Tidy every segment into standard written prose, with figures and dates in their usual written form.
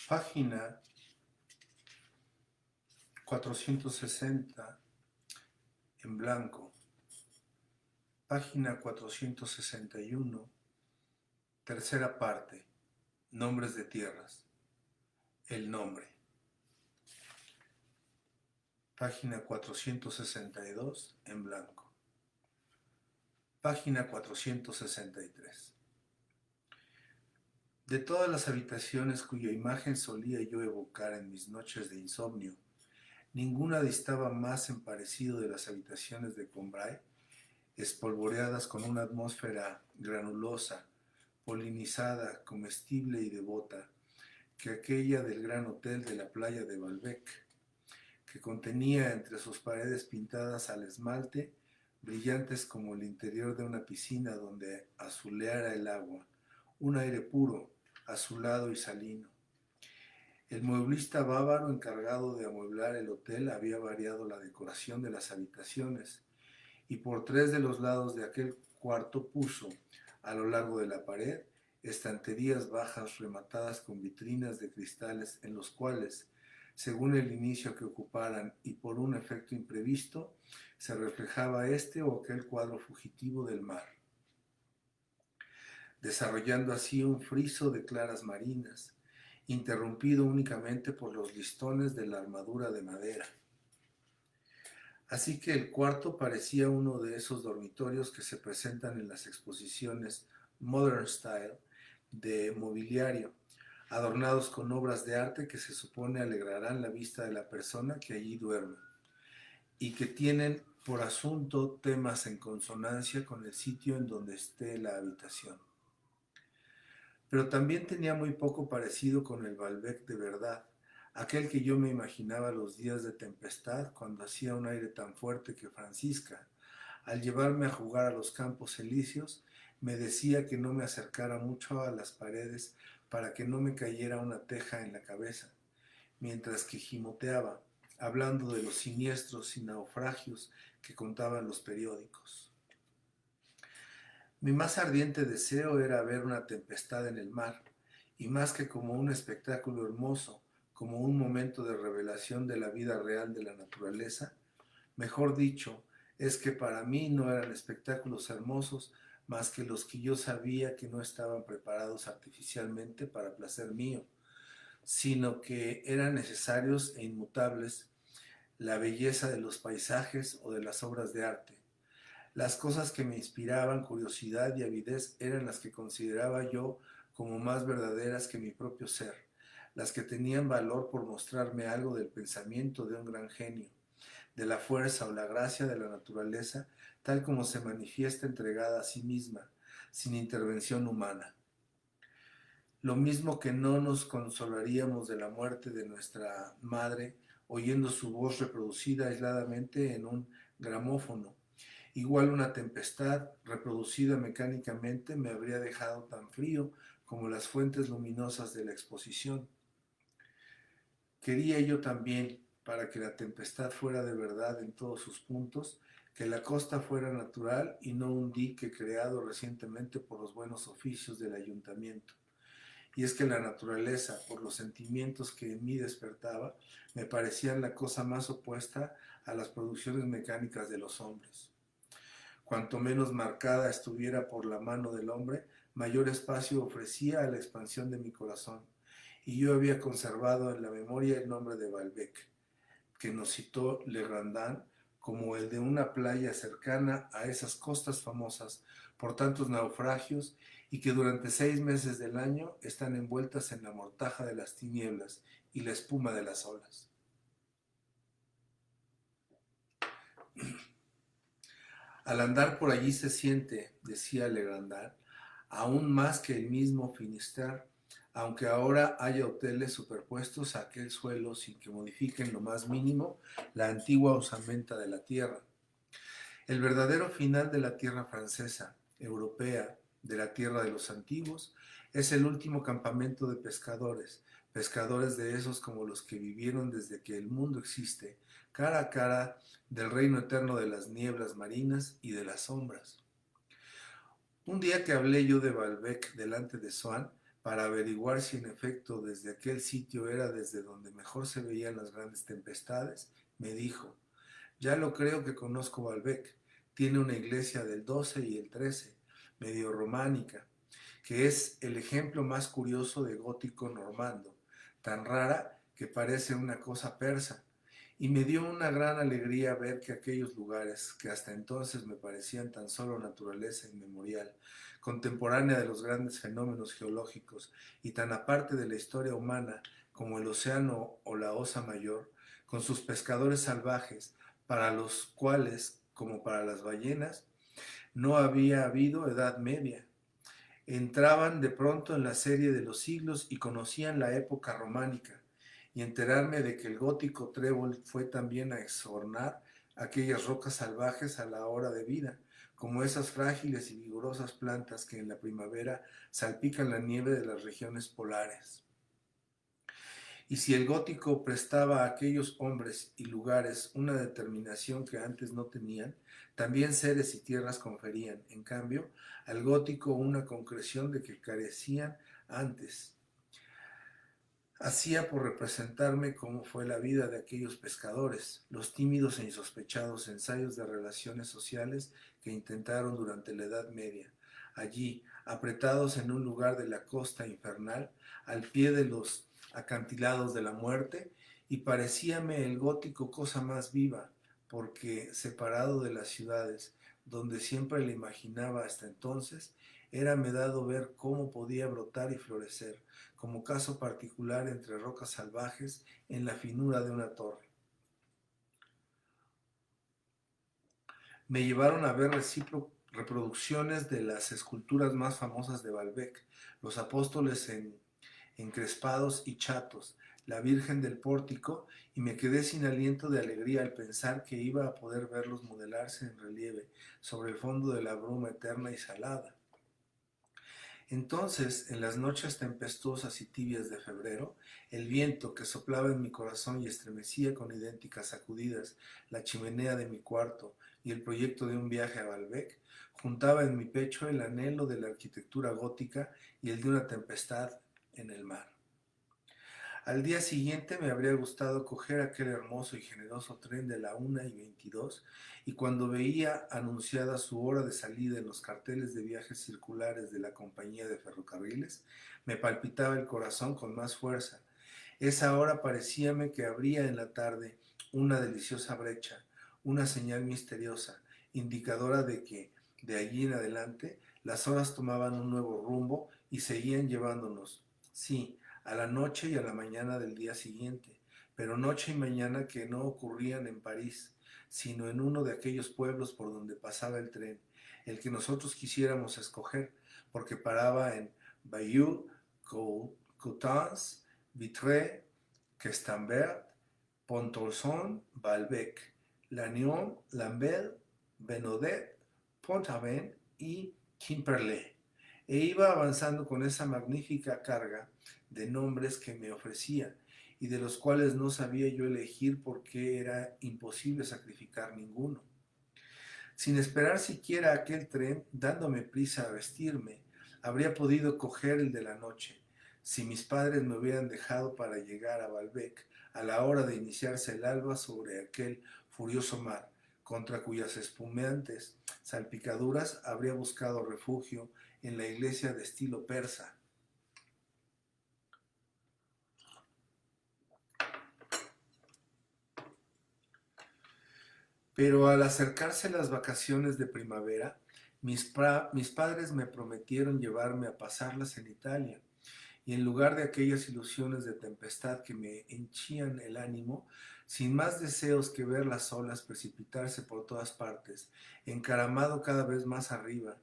Página 460 en blanco. Página 461, tercera parte. Nombres de tierras. El nombre. Página 462 en blanco. Página 463. De todas las habitaciones cuya imagen solía yo evocar en mis noches de insomnio, ninguna distaba más en parecido de las habitaciones de Combray, espolvoreadas con una atmósfera granulosa, polinizada, comestible y devota, que aquella del gran hotel de la playa de Balbec, que contenía entre sus paredes pintadas al esmalte, brillantes como el interior de una piscina donde azuleara el agua, un aire puro, azulado y salino. El mueblista bávaro encargado de amueblar el hotel había variado la decoración de las habitaciones y por tres de los lados de aquel cuarto puso, a lo largo de la pared, estanterías bajas rematadas con vitrinas de cristales en los cuales, según el inicio que ocuparan y por un efecto imprevisto, se reflejaba este o aquel cuadro fugitivo del mar, desarrollando así un friso de claras marinas, interrumpido únicamente por los listones de la armadura de madera. Así que el cuarto parecía uno de esos dormitorios que se presentan en las exposiciones Modern Style de mobiliario, adornados con obras de arte que se supone alegrarán la vista de la persona que allí duerme, y que tienen por asunto temas en consonancia con el sitio en donde esté la habitación. Pero también tenía muy poco parecido con el Balbec de verdad, aquel que yo me imaginaba los días de tempestad cuando hacía un aire tan fuerte que Francisca, al llevarme a jugar a los campos elíseos, me decía que no me acercara mucho a las paredes para que no me cayera una teja en la cabeza, mientras que gimoteaba, hablando de los siniestros y naufragios que contaban los periódicos. Mi más ardiente deseo era ver una tempestad en el mar, y más que como un espectáculo hermoso, como un momento de revelación de la vida real de la naturaleza, mejor dicho, es que para mí no eran espectáculos hermosos más que los que yo sabía que no estaban preparados artificialmente para placer mío, sino que eran necesarios e inmutables la belleza de los paisajes o de las obras de arte. Las cosas que me inspiraban curiosidad y avidez eran las que consideraba yo como más verdaderas que mi propio ser, las que tenían valor por mostrarme algo del pensamiento de un gran genio, de la fuerza o la gracia de la naturaleza, tal como se manifiesta entregada a sí misma, sin intervención humana. Lo mismo que no nos consolaríamos de la muerte de nuestra madre oyendo su voz reproducida aisladamente en un gramófono. Igual una tempestad reproducida mecánicamente me habría dejado tan frío como las fuentes luminosas de la exposición. Quería yo también, para que la tempestad fuera de verdad en todos sus puntos, que la costa fuera natural y no un dique creado recientemente por los buenos oficios del ayuntamiento. Y es que la naturaleza, por los sentimientos que en mí despertaba, me parecían la cosa más opuesta a las producciones mecánicas de los hombres. Cuanto menos marcada estuviera por la mano del hombre, mayor espacio ofrecía a la expansión de mi corazón. Y yo había conservado en la memoria el nombre de Balbec, que nos citó Legrandin como el de una playa cercana a esas costas famosas por tantos naufragios y que durante 6 meses del año están envueltas en la mortaja de las tinieblas y la espuma de las olas. Al andar por allí se siente, decía Legrandin, aún más que el mismo Finisterre, aunque ahora haya hoteles superpuestos a aquel suelo sin que modifiquen lo más mínimo la antigua osamenta de la tierra. El verdadero final de la tierra francesa, europea, de la tierra de los antiguos, es el último campamento de pescadores, pescadores de esos como los que vivieron desde que el mundo existe, cara a cara del reino eterno de las nieblas marinas y de las sombras. Un día que hablé yo de Balbec delante de Swann, para averiguar si en efecto desde aquel sitio era desde donde mejor se veían las grandes tempestades, me dijo: ya lo creo que conozco Baalbek. Tiene una iglesia del 12 y el 13, medio románica, que es el ejemplo más curioso de gótico normando, tan rara que parece una cosa persa. Y me dio una gran alegría ver que aquellos lugares, que hasta entonces me parecían tan solo naturaleza inmemorial, contemporánea de los grandes fenómenos geológicos y tan aparte de la historia humana como el océano o la Osa Mayor, con sus pescadores salvajes, para los cuales, como para las ballenas, no había habido edad media. Entraban de pronto en la serie de los siglos y conocían la época románica, y enterarme de que el gótico trébol fue también a exornar aquellas rocas salvajes a la hora de vida, como esas frágiles y vigorosas plantas que en la primavera salpican la nieve de las regiones polares. Y si el gótico prestaba a aquellos hombres y lugares una determinación que antes no tenían, también seres y tierras conferían, en cambio, al gótico una concreción de que carecían antes. Hacía por representarme cómo fue la vida de aquellos pescadores, los tímidos e insospechados ensayos de relaciones sociales que intentaron durante la Edad Media, allí, apretados en un lugar de la costa infernal, al pie de los acantilados de la muerte, y parecíame el gótico cosa más viva, porque, separado de las ciudades, donde siempre le imaginaba hasta entonces, érame dado ver cómo podía brotar y florecer, como caso particular entre rocas salvajes en la finura de una torre. Me llevaron a ver reproducciones de las esculturas más famosas de Baalbek, los apóstoles encrespados y chatos, la Virgen del Pórtico, y me quedé sin aliento de alegría al pensar que iba a poder verlos modelarse en relieve sobre el fondo de la bruma eterna y salada. Entonces, en las noches tempestuosas y tibias de febrero, el viento que soplaba en mi corazón y estremecía con idénticas sacudidas la chimenea de mi cuarto y el proyecto de un viaje a Baalbek, juntaba en mi pecho el anhelo de la arquitectura gótica y el de una tempestad en el mar. Al día siguiente me habría gustado coger aquel hermoso y generoso tren de la 1:22, y cuando veía anunciada su hora de salida en los carteles de viajes circulares de la compañía de ferrocarriles, me palpitaba el corazón con más fuerza. Esa hora parecíame que abría en la tarde una deliciosa brecha, una señal misteriosa, indicadora de que, de allí en adelante, las horas tomaban un nuevo rumbo y seguían llevándonos, sí, a la noche y a la mañana del día siguiente, pero noche y mañana que no ocurrían en París, sino en uno de aquellos pueblos por donde pasaba el tren, el que nosotros quisiéramos escoger, porque paraba en Bayeux, Coutances, Vitré, Questembert, Pontorson, Baalbek, Lannion, Lambert, Benaudet, Pont-Aven y Quimperlé, e iba avanzando con esa magnífica carga de nombres que me ofrecía y de los cuales no sabía yo elegir porque era imposible sacrificar ninguno. Sin esperar siquiera aquel tren, dándome prisa a vestirme, habría podido coger el de la noche, si mis padres me hubieran dejado para llegar a Baalbek a la hora de iniciarse el alba sobre aquel furioso mar, contra cuyas espumeantes salpicaduras habría buscado refugio en la iglesia de estilo persa. Pero al acercarse las vacaciones de primavera, mis padres me prometieron llevarme a pasarlas en Italia, y en lugar de aquellas ilusiones de tempestad que me henchían el ánimo, sin más deseos que ver las olas precipitarse por todas partes, encaramado cada vez más arriba,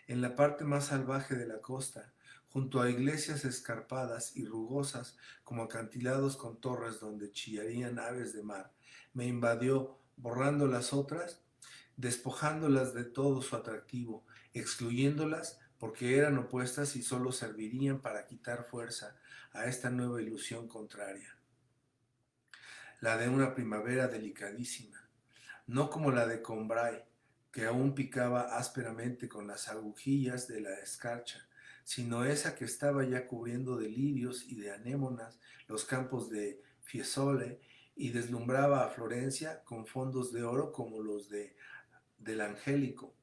en la parte más salvaje de la costa, junto a iglesias escarpadas y rugosas como acantilados con torres donde chillarían aves de mar, me invadió, borrando las otras, despojándolas de todo su atractivo, excluyéndolas porque eran opuestas y solo servirían para quitar fuerza a esta nueva ilusión contraria, la de una primavera delicadísima, no como la de Combray, que aún picaba ásperamente con las agujillas de la escarcha, sino esa que estaba ya cubriendo de lirios y de anémonas los campos de Fiesole y deslumbraba a Florencia con fondos de oro como los del Angélico.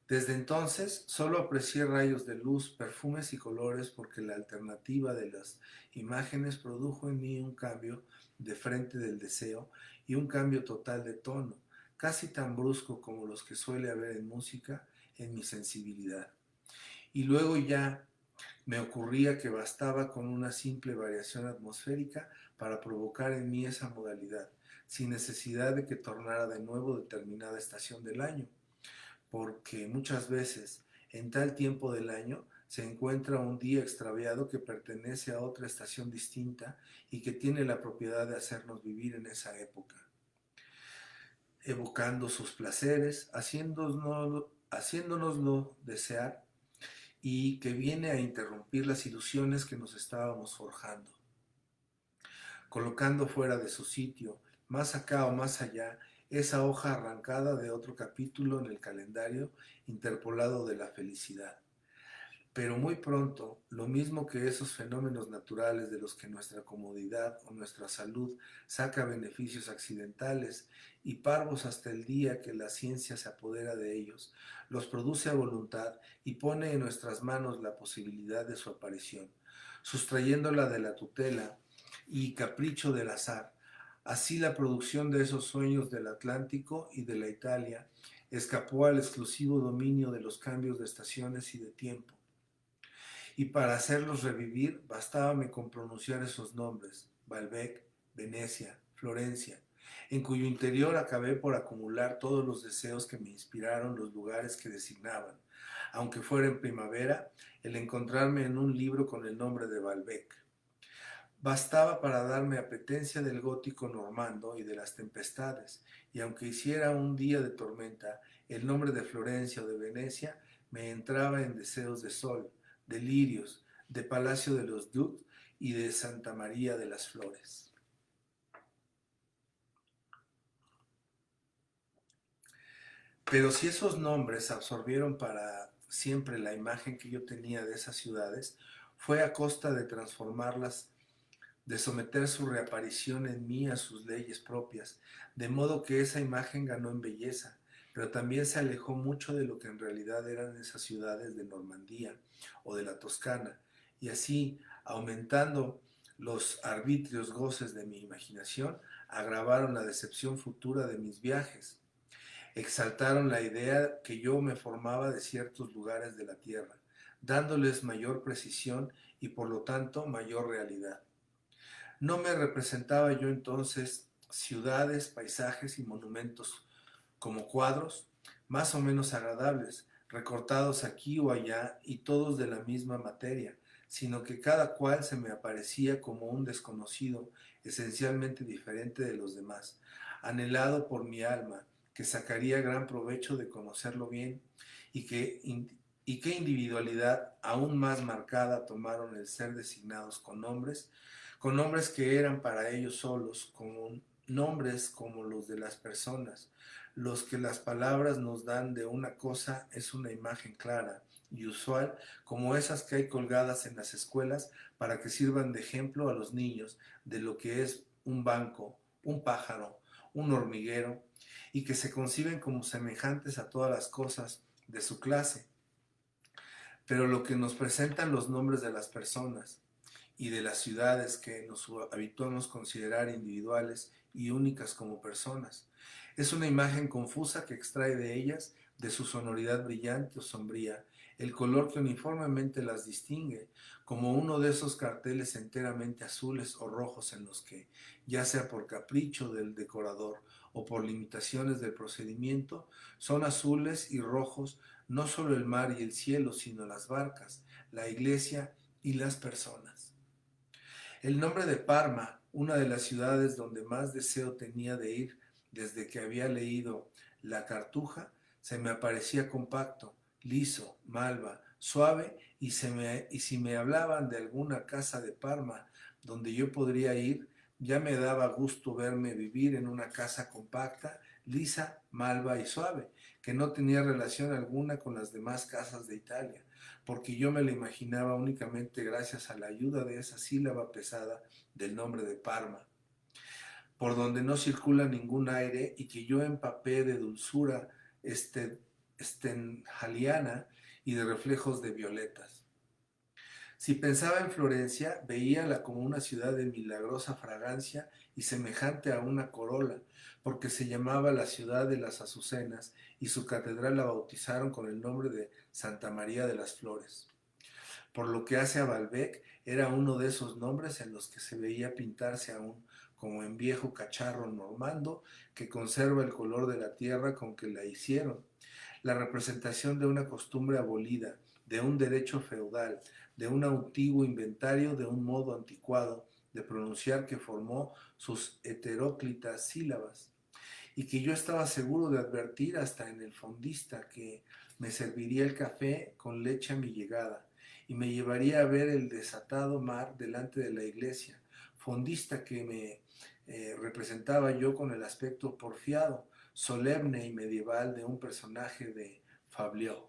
Desde entonces solo aprecié rayos de luz, perfumes y colores porque la alternativa de las imágenes produjo en mí un cambio de frente del deseo y un cambio total de tono, casi tan brusco como los que suele haber en música en mi sensibilidad. Y luego ya me ocurría que bastaba con una simple variación atmosférica para provocar en mí esa modalidad, sin necesidad de que tornara de nuevo determinada estación del año, porque muchas veces en tal tiempo del año se encuentra un día extraviado que pertenece a otra estación distinta y que tiene la propiedad de hacernos vivir en esa época, evocando sus placeres, haciéndonoslo desear y que viene a interrumpir las ilusiones que nos estábamos forjando, colocando fuera de su sitio, más acá o más allá, esa hoja arrancada de otro capítulo en el calendario interpolado de la felicidad. Pero muy pronto, lo mismo que esos fenómenos naturales de los que nuestra comodidad o nuestra salud saca beneficios accidentales y parvos hasta el día que la ciencia se apodera de ellos, los produce a voluntad y pone en nuestras manos la posibilidad de su aparición, sustrayéndola de la tutela y capricho del azar. Así la producción de esos sueños del Atlántico y de la Italia escapó al exclusivo dominio de los cambios de estaciones y de tiempo. Y para hacerlos revivir bastábame con pronunciar esos nombres: Balbec, Venecia, Florencia, en cuyo interior acabé por acumular todos los deseos que me inspiraron los lugares que designaban, aunque fuera en primavera, el encontrarme en un libro con el nombre de Balbec. Bastaba para darme apetencia del gótico normando y de las tempestades, y aunque hiciera un día de tormenta, el nombre de Florencia o de Venecia me entraba en deseos de sol, de lirios, de Palacio de los Dux y de Santa María de las Flores. Pero si esos nombres absorbieron para siempre la imagen que yo tenía de esas ciudades, fue a costa de transformarlas, de someter su reaparición en mí a sus leyes propias, de modo que esa imagen ganó en belleza, pero también se alejó mucho de lo que en realidad eran esas ciudades de Normandía o de la Toscana, y así, aumentando los arbitrios goces de mi imaginación, agravaron la decepción futura de mis viajes, exaltaron la idea que yo me formaba de ciertos lugares de la tierra, dándoles mayor precisión y por lo tanto mayor realidad. No me representaba yo entonces ciudades, paisajes y monumentos como cuadros, más o menos agradables, recortados aquí o allá y todos de la misma materia, sino que cada cual se me aparecía como un desconocido, esencialmente diferente de los demás, anhelado por mi alma, que sacaría gran provecho de conocerlo bien y qué individualidad aún más marcada tomaron el ser designados con nombres que eran para ellos solos, con nombres como los de las personas. Los que las palabras nos dan de una cosa es una imagen clara y usual, como esas que hay colgadas en las escuelas para que sirvan de ejemplo a los niños de lo que es un banco, un pájaro, un hormiguero, y que se conciben como semejantes a todas las cosas de su clase. Pero lo que nos presentan los nombres de las personas y de las ciudades que nos habituamos considerar individuales y únicas como personas. Es una imagen confusa que extrae de ellas, de su sonoridad brillante o sombría, el color que uniformemente las distingue, como uno de esos carteles enteramente azules o rojos en los que, ya sea por capricho del decorador o por limitaciones del procedimiento, son azules y rojos no solo el mar y el cielo, sino las barcas, la iglesia y las personas. El nombre de Parma, una de las ciudades donde más deseo tenía de ir desde que había leído La Cartuja, se me aparecía compacto, liso, malva, suave, y si me hablaban de alguna casa de Parma donde yo podría ir, ya me daba gusto verme vivir en una casa compacta, lisa, malva y suave, que no tenía relación alguna con las demás casas de Italia, porque yo me la imaginaba únicamente gracias a la ayuda de esa sílaba pesada del nombre de Parma, por donde no circula ningún aire y que yo empapé de dulzura stenhaliana y de reflejos de violetas. Si pensaba en Florencia, veíala como una ciudad de milagrosa fragancia y semejante a una corola, porque se llamaba la ciudad de las azucenas y su catedral la bautizaron con el nombre de Santa María de las Flores. Por lo que hace a Balbec, era uno de esos nombres en los que se veía pintarse aún, como en viejo cacharro normando, que conserva el color de la tierra con que la hicieron, la representación de una costumbre abolida, de un derecho feudal, de un antiguo inventario, de un modo anticuado de pronunciar que formó sus heteróclitas sílabas, y que yo estaba seguro de advertir hasta en el fondista que me serviría el café con leche a mi llegada y me llevaría a ver el desatado mar delante de la iglesia, fondista que me representaba yo con el aspecto porfiado, solemne y medieval de un personaje de Fabliaux.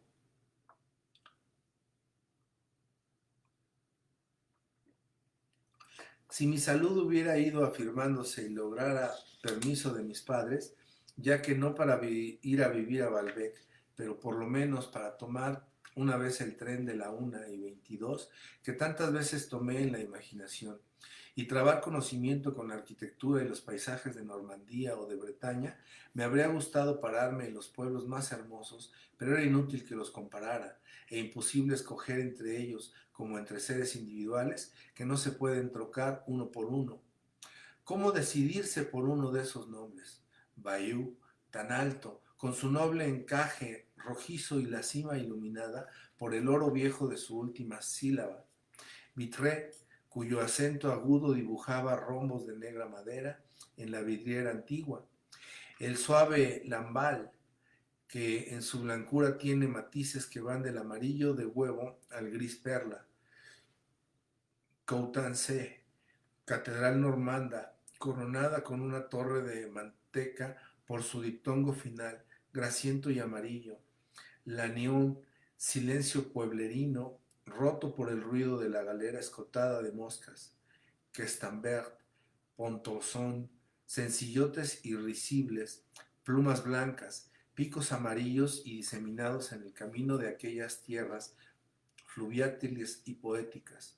Si mi salud hubiera ido afirmándose y lograra permiso de mis padres, ya que no para ir a vivir a Balbec, pero por lo menos para tomar una vez el tren de la 1:22, que tantas veces tomé en la imaginación, y trabar conocimiento con la arquitectura y los paisajes de Normandía o de Bretaña, me habría gustado pararme en los pueblos más hermosos, pero era inútil que los comparara, e imposible escoger entre ellos como entre seres individuales que no se pueden trocar uno por uno. ¿Cómo decidirse por uno de esos nombres? Bayou, tan alto, con su noble encaje rojizo y la cima iluminada por el oro viejo de su última sílaba. Vitré, cuyo acento agudo dibujaba rombos de negra madera en la vidriera antigua. El suave Lambal, que en su blancura tiene matices que van del amarillo de huevo al gris perla. Coutances, catedral normanda, coronada con una torre de manteca por su diptongo final, grasiento y amarillo. Lannion, silencio pueblerino, roto por el ruido de la galera escotada de moscas. Questembert, Pontorson, sencillotes irrisibles, plumas blancas, picos amarillos y diseminados en el camino de aquellas tierras fluviátiles y poéticas.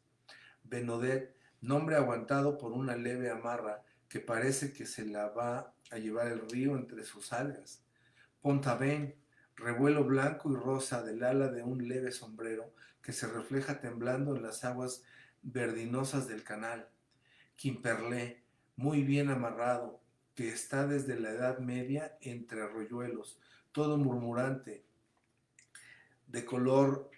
Benodet, nombre aguantado por una leve amarra que parece que se la va a llevar el río entre sus algas. Pont-Aven, revuelo blanco y rosa del ala de un leve sombrero que se refleja temblando en las aguas verdinosas del canal. Quimperlé, muy bien amarrado, que está desde la Edad Media entre arroyuelos, todo murmurante, de color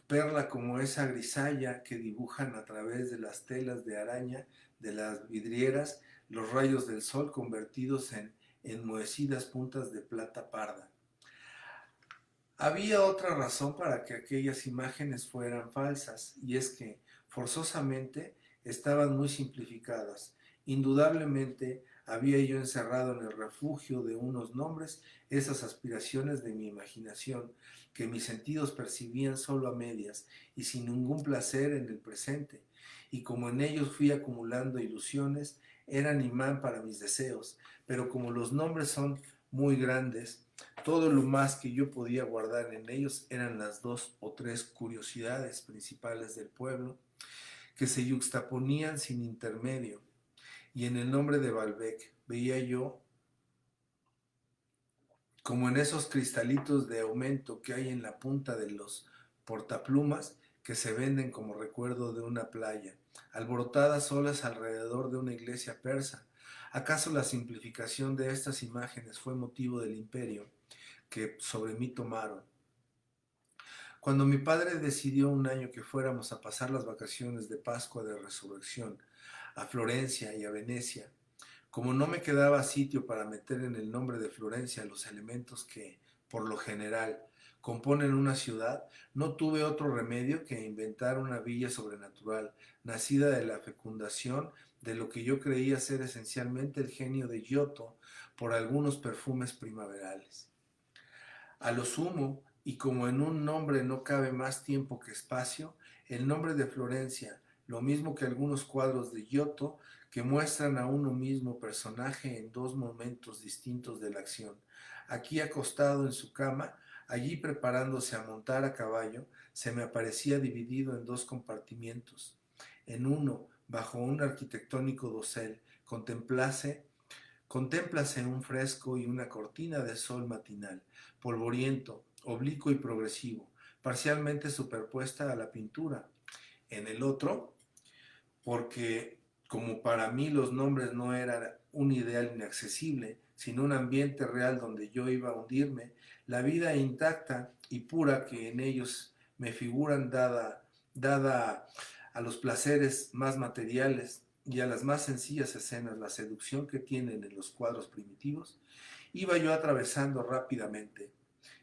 perla como esa grisalla que dibujan a través de las telas de araña de las vidrieras los rayos del sol convertidos en enmohecidas puntas de plata parda. Había otra razón para que aquellas imágenes fueran falsas, y es que, forzosamente, estaban muy simplificadas. Indudablemente, había yo encerrado en el refugio de unos nombres esas aspiraciones de mi imaginación, que mis sentidos percibían solo a medias y sin ningún placer en el presente, y como en ellos fui acumulando ilusiones, eran imán para mis deseos, pero como los nombres son muy grandes, todo lo más que yo podía guardar en ellos eran las 2 o 3 curiosidades principales del pueblo, que se yuxtaponían sin intermedio, y en el nombre de Balbec veía yo, como en esos cristalitos de aumento que hay en la punta de los portaplumas que se venden como recuerdo de una playa, alborotadas olas alrededor de una iglesia persa. ¿Acaso la simplificación de estas imágenes fue motivo del imperio que sobre mí tomaron? Cuando mi padre decidió un año que fuéramos a pasar las vacaciones de Pascua de Resurrección a Florencia y a Venecia, como no me quedaba sitio para meter en el nombre de Florencia los elementos que, por lo general, componen una ciudad, no tuve otro remedio que inventar una villa sobrenatural, nacida de la fecundación de lo que yo creía ser esencialmente el genio de Giotto por algunos perfumes primaverales. A lo sumo, y como en un nombre no cabe más tiempo que espacio, el nombre de Florencia, lo mismo que algunos cuadros de Giotto que muestran a uno mismo personaje en dos momentos distintos de la acción. Aquí acostado en su cama, allí preparándose a montar a caballo, se me aparecía dividido en dos compartimientos. En uno, bajo un arquitectónico dosel, contémplase un fresco y una cortina de sol matinal, polvoriento, oblicuo y progresivo, parcialmente superpuesta a la pintura. En el otro, porque como para mí los nombres no eran un ideal inaccesible, sino un ambiente real donde yo iba a hundirme, la vida intacta y pura que en ellos me figuran dada a los placeres más materiales y a las más sencillas escenas, la seducción que tienen en los cuadros primitivos, iba yo atravesando rápidamente,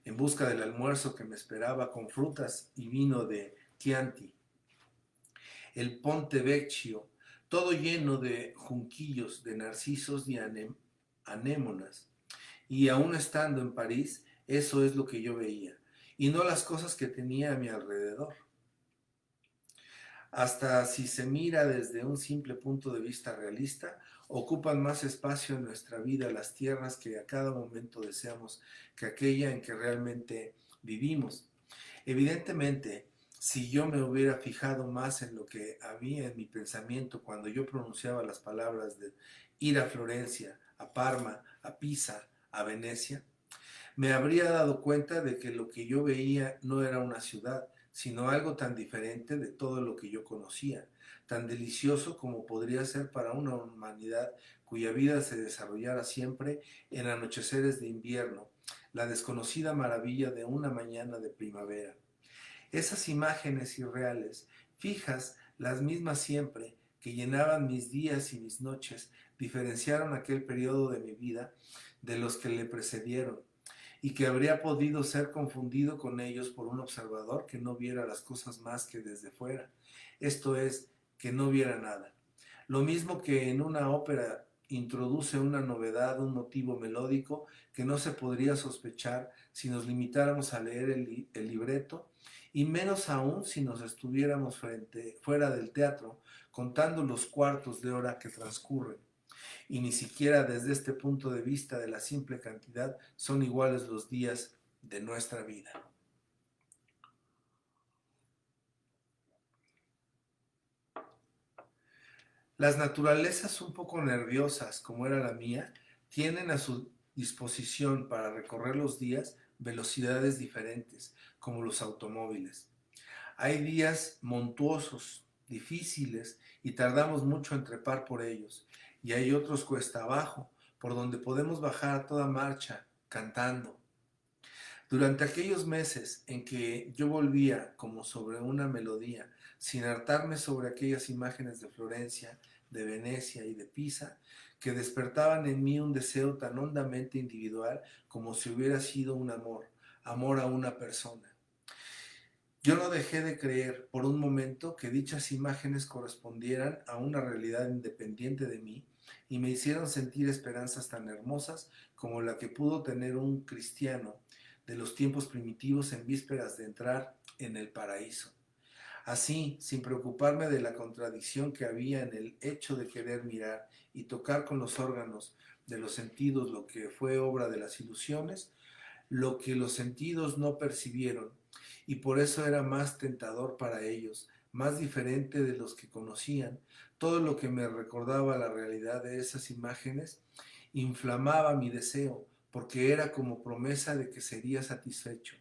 en busca del almuerzo que me esperaba con frutas y vino de Chianti, el Ponte Vecchio, todo lleno de junquillos, de narcisos y anémonas. Y aún estando en París, eso es lo que yo veía, y no las cosas que tenía a mi alrededor. Hasta si se mira desde un simple punto de vista realista, ocupan más espacio en nuestra vida las tierras que a cada momento deseamos que aquella en que realmente vivimos. Evidentemente, si yo me hubiera fijado más en lo que había en mi pensamiento cuando yo pronunciaba las palabras de ir a Florencia, a Parma, a Pisa, a Venecia, me habría dado cuenta de que lo que yo veía no era una ciudad, sino algo tan diferente de todo lo que yo conocía, tan delicioso como podría ser para una humanidad cuya vida se desarrollara siempre en anocheceres de invierno, la desconocida maravilla de una mañana de primavera. Esas imágenes irreales, fijas, las mismas siempre, que llenaban mis días y mis noches, diferenciaron aquel periodo de mi vida de los que le precedieron, y que habría podido ser confundido con ellos por un observador que no viera las cosas más que desde fuera, esto es, que no viera nada. Lo mismo que en una ópera introduce una novedad, un motivo melódico que no se podría sospechar si nos limitáramos a leer el libreto, y menos aún si nos estuviéramos fuera del teatro contando los cuartos de hora que transcurren. Y ni siquiera desde este punto de vista de la simple cantidad son iguales los días de nuestra vida. Las naturalezas un poco nerviosas, como era la mía, tienen a su disposición para recorrer los días velocidades diferentes, como los automóviles. Hay días montuosos, difíciles, y tardamos mucho en trepar por ellos, y hay otros cuesta abajo, por donde podemos bajar a toda marcha, cantando. Durante aquellos meses en que yo volvía como sobre una melodía, sin hartarme sobre aquellas imágenes de Florencia, de Venecia y de Pisa, que despertaban en mí un deseo tan hondamente individual como si hubiera sido un amor a una persona. Yo no dejé de creer por un momento que dichas imágenes correspondieran a una realidad independiente de mí y me hicieron sentir esperanzas tan hermosas como la que pudo tener un cristiano de los tiempos primitivos en vísperas de entrar en el paraíso. Así, sin preocuparme de la contradicción que había en el hecho de querer mirar y tocar con los órganos de los sentidos lo que fue obra de las ilusiones, lo que los sentidos no percibieron, y por eso era más tentador para ellos, más diferente de los que conocían. Todo lo que me recordaba la realidad de esas imágenes inflamaba mi deseo, porque era como promesa de que sería satisfecho.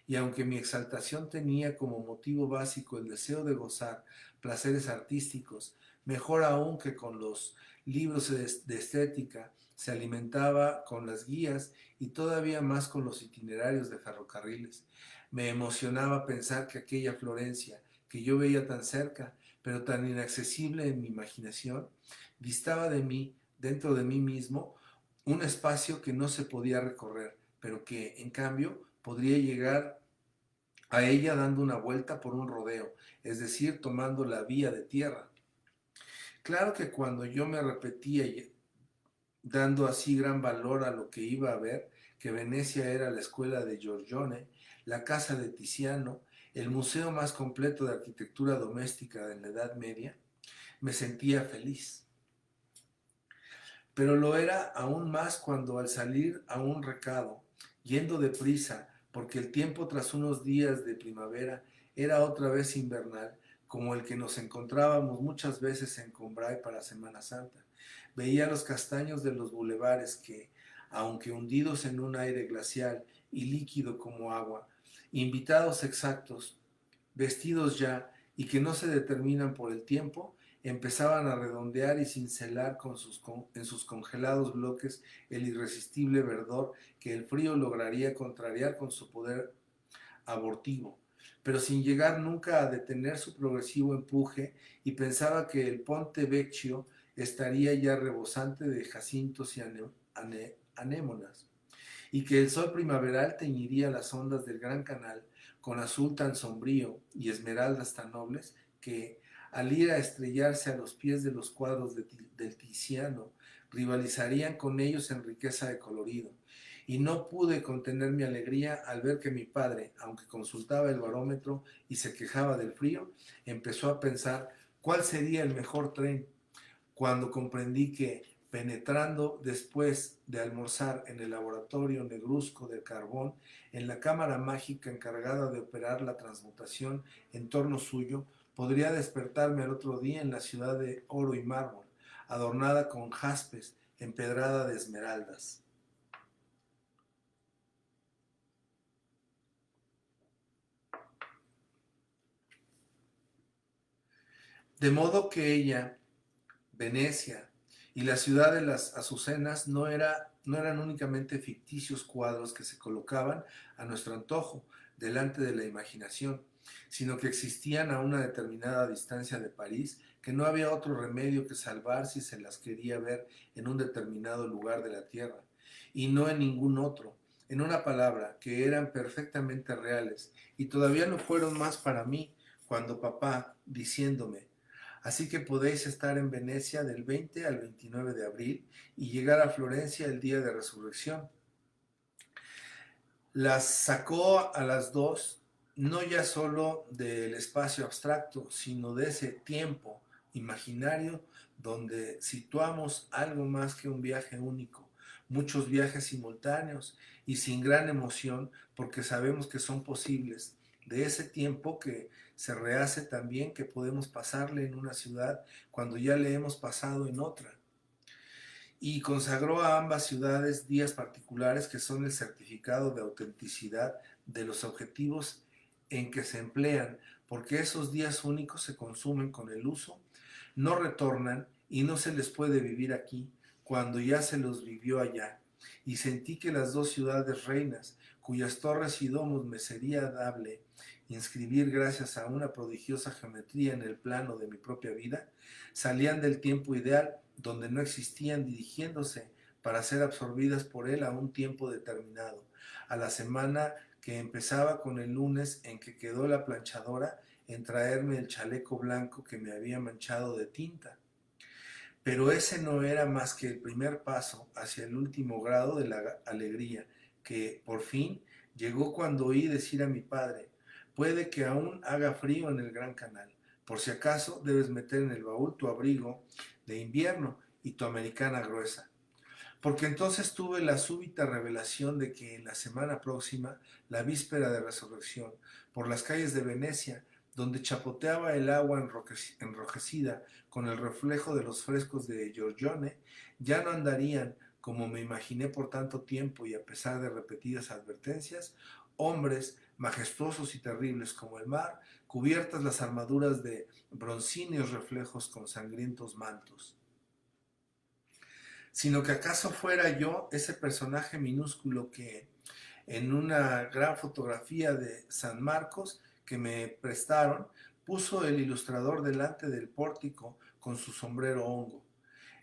Y aunque mi exaltación tenía como motivo básico el deseo de gozar placeres artísticos, mejor aún que con los libros de estética, se alimentaba con las guías y todavía más con los itinerarios de ferrocarriles. Me emocionaba pensar que aquella Florencia, que yo veía tan cerca, pero tan inaccesible en mi imaginación, distaba de mí, dentro de mí mismo, un espacio que no se podía recorrer, pero que, en cambio, podría llegar a ella dando una vuelta por un rodeo, es decir, tomando la vía de tierra. Claro que cuando yo me repetía dando así gran valor a lo que iba a ver, que Venecia era la escuela de Giorgione, la casa de Tiziano, el museo más completo de arquitectura doméstica en la Edad Media, me sentía feliz. Pero lo era aún más cuando al salir a un recado, yendo deprisa, porque el tiempo tras unos días de primavera era otra vez invernal, como el que nos encontrábamos muchas veces en Combray para Semana Santa, veía los castaños de los bulevares que, aunque hundidos en un aire glacial y líquido como agua, invitados exactos, vestidos ya y que no se determinan por el tiempo, empezaban a redondear y cincelar en sus congelados bloques el irresistible verdor que el frío lograría contrariar con su poder abortivo, pero sin llegar nunca a detener su progresivo empuje, y pensaba que el Ponte Vecchio estaría ya rebosante de jacintos y anémonas, y que el sol primaveral teñiría las ondas del gran canal con azul tan sombrío y esmeraldas tan nobles que, al ir a estrellarse a los pies de los cuadros del Tiziano, rivalizarían con ellos en riqueza de colorido. Y no pude contener mi alegría al ver que mi padre, aunque consultaba el barómetro y se quejaba del frío, empezó a pensar cuál sería el mejor tren, cuando comprendí que, penetrando después de almorzar en el laboratorio negruzco del carbón, en la cámara mágica encargada de operar la transmutación en torno suyo, podría despertarme al otro día en la ciudad de oro y mármol, adornada con jaspes, empedrada de esmeraldas. De modo que ella, Venecia y la ciudad de las azucenas no eran únicamente ficticios cuadros que se colocaban a nuestro antojo delante de la imaginación, sino que existían a una determinada distancia de París, que no había otro remedio que salvar si se las quería ver en un determinado lugar de la tierra, y no en ningún otro. En una palabra, que eran perfectamente reales, y todavía no fueron más para mí cuando papá, diciéndome: así que podéis estar en Venecia del 20 al 29 de abril y llegar a Florencia el día de resurrección. Las sacó a las dos, no ya solo del espacio abstracto, sino de ese tiempo imaginario donde situamos algo más que un viaje único, muchos viajes simultáneos y sin gran emoción, porque sabemos que son posibles, de ese tiempo que se rehace también, que podemos pasarle en una ciudad cuando ya le hemos pasado en otra, y consagró a ambas ciudades días particulares que son el certificado de autenticidad de los objetivos en que se emplean, porque esos días únicos se consumen con el uso, no retornan y no se les puede vivir aquí cuando ya se los vivió allá. Y sentí que las dos ciudades reinas, cuyas torres y domos me sería dable inscribir gracias a una prodigiosa geometría en el plano de mi propia vida, salían del tiempo ideal donde no existían, dirigiéndose para ser absorbidas por él a un tiempo determinado, a la semana que empezaba con el lunes en que quedó la planchadora en traerme el chaleco blanco que me había manchado de tinta. Pero ese no era más que el primer paso hacia el último grado de la alegría, que por fin llegó cuando oí decir a mi padre: puede que aún haga frío en el Gran Canal. Por si acaso debes meter en el baúl tu abrigo de invierno y tu americana gruesa. Porque entonces tuve la súbita revelación de que en la semana próxima, la víspera de resurrección, por las calles de Venecia, donde chapoteaba el agua enrojecida con el reflejo de los frescos de Giorgione, ya no andarían, como me imaginé por tanto tiempo y a pesar de repetidas advertencias, hombres majestuosos y terribles como el mar, cubiertas las armaduras de broncíneos reflejos con sangrientos mantos, sino que acaso fuera yo ese personaje minúsculo que, en una gran fotografía de San Marcos que me prestaron, puso el ilustrador delante del pórtico con su sombrero hongo.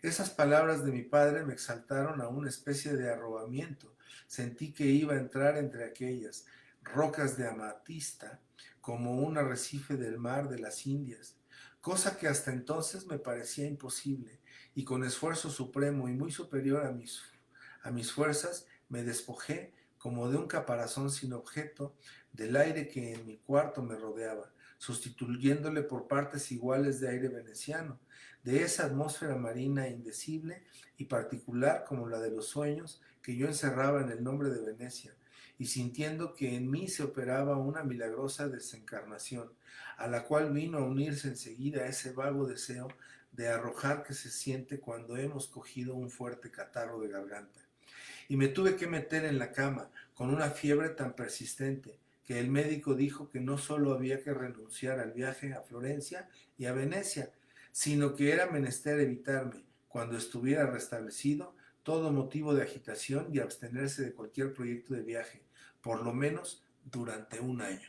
Esas palabras de mi padre me exaltaron a una especie de arrobamiento. Sentí que iba a entrar entre aquellas rocas de amatista como un arrecife del mar de las Indias, cosa que hasta entonces me parecía imposible, y con esfuerzo supremo y muy superior a mis fuerzas me despojé como de un caparazón sin objeto del aire que en mi cuarto me rodeaba, sustituyéndole por partes iguales de aire veneciano, de esa atmósfera marina indecible y particular como la de los sueños que yo encerraba en el nombre de Venecia, y sintiendo que en mí se operaba una milagrosa desencarnación, a la cual vino a unirse enseguida ese vago deseo de arrojar que se siente cuando hemos cogido un fuerte catarro de garganta. Y me tuve que meter en la cama con una fiebre tan persistente que el médico dijo que no solo había que renunciar al viaje a Florencia y a Venecia, sino que era menester evitarme, cuando estuviera restablecido, todo motivo de agitación y abstenerse de cualquier proyecto de viaje, por lo menos durante un año.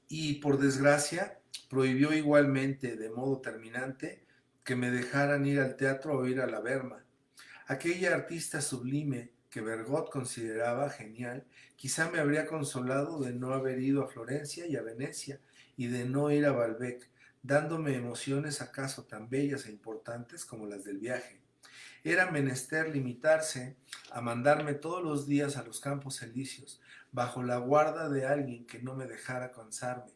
Y por desgracia, prohibió igualmente, de modo terminante, que me dejaran ir al teatro o ir a la Berma. Aquella artista sublime que Bergot consideraba genial, quizá me habría consolado de no haber ido a Florencia y a Venecia y de no ir a Balbec, dándome emociones acaso tan bellas e importantes como las del viaje. Era menester limitarse a mandarme todos los días a los Campos Elíseos, bajo la guarda de alguien que no me dejara cansarme.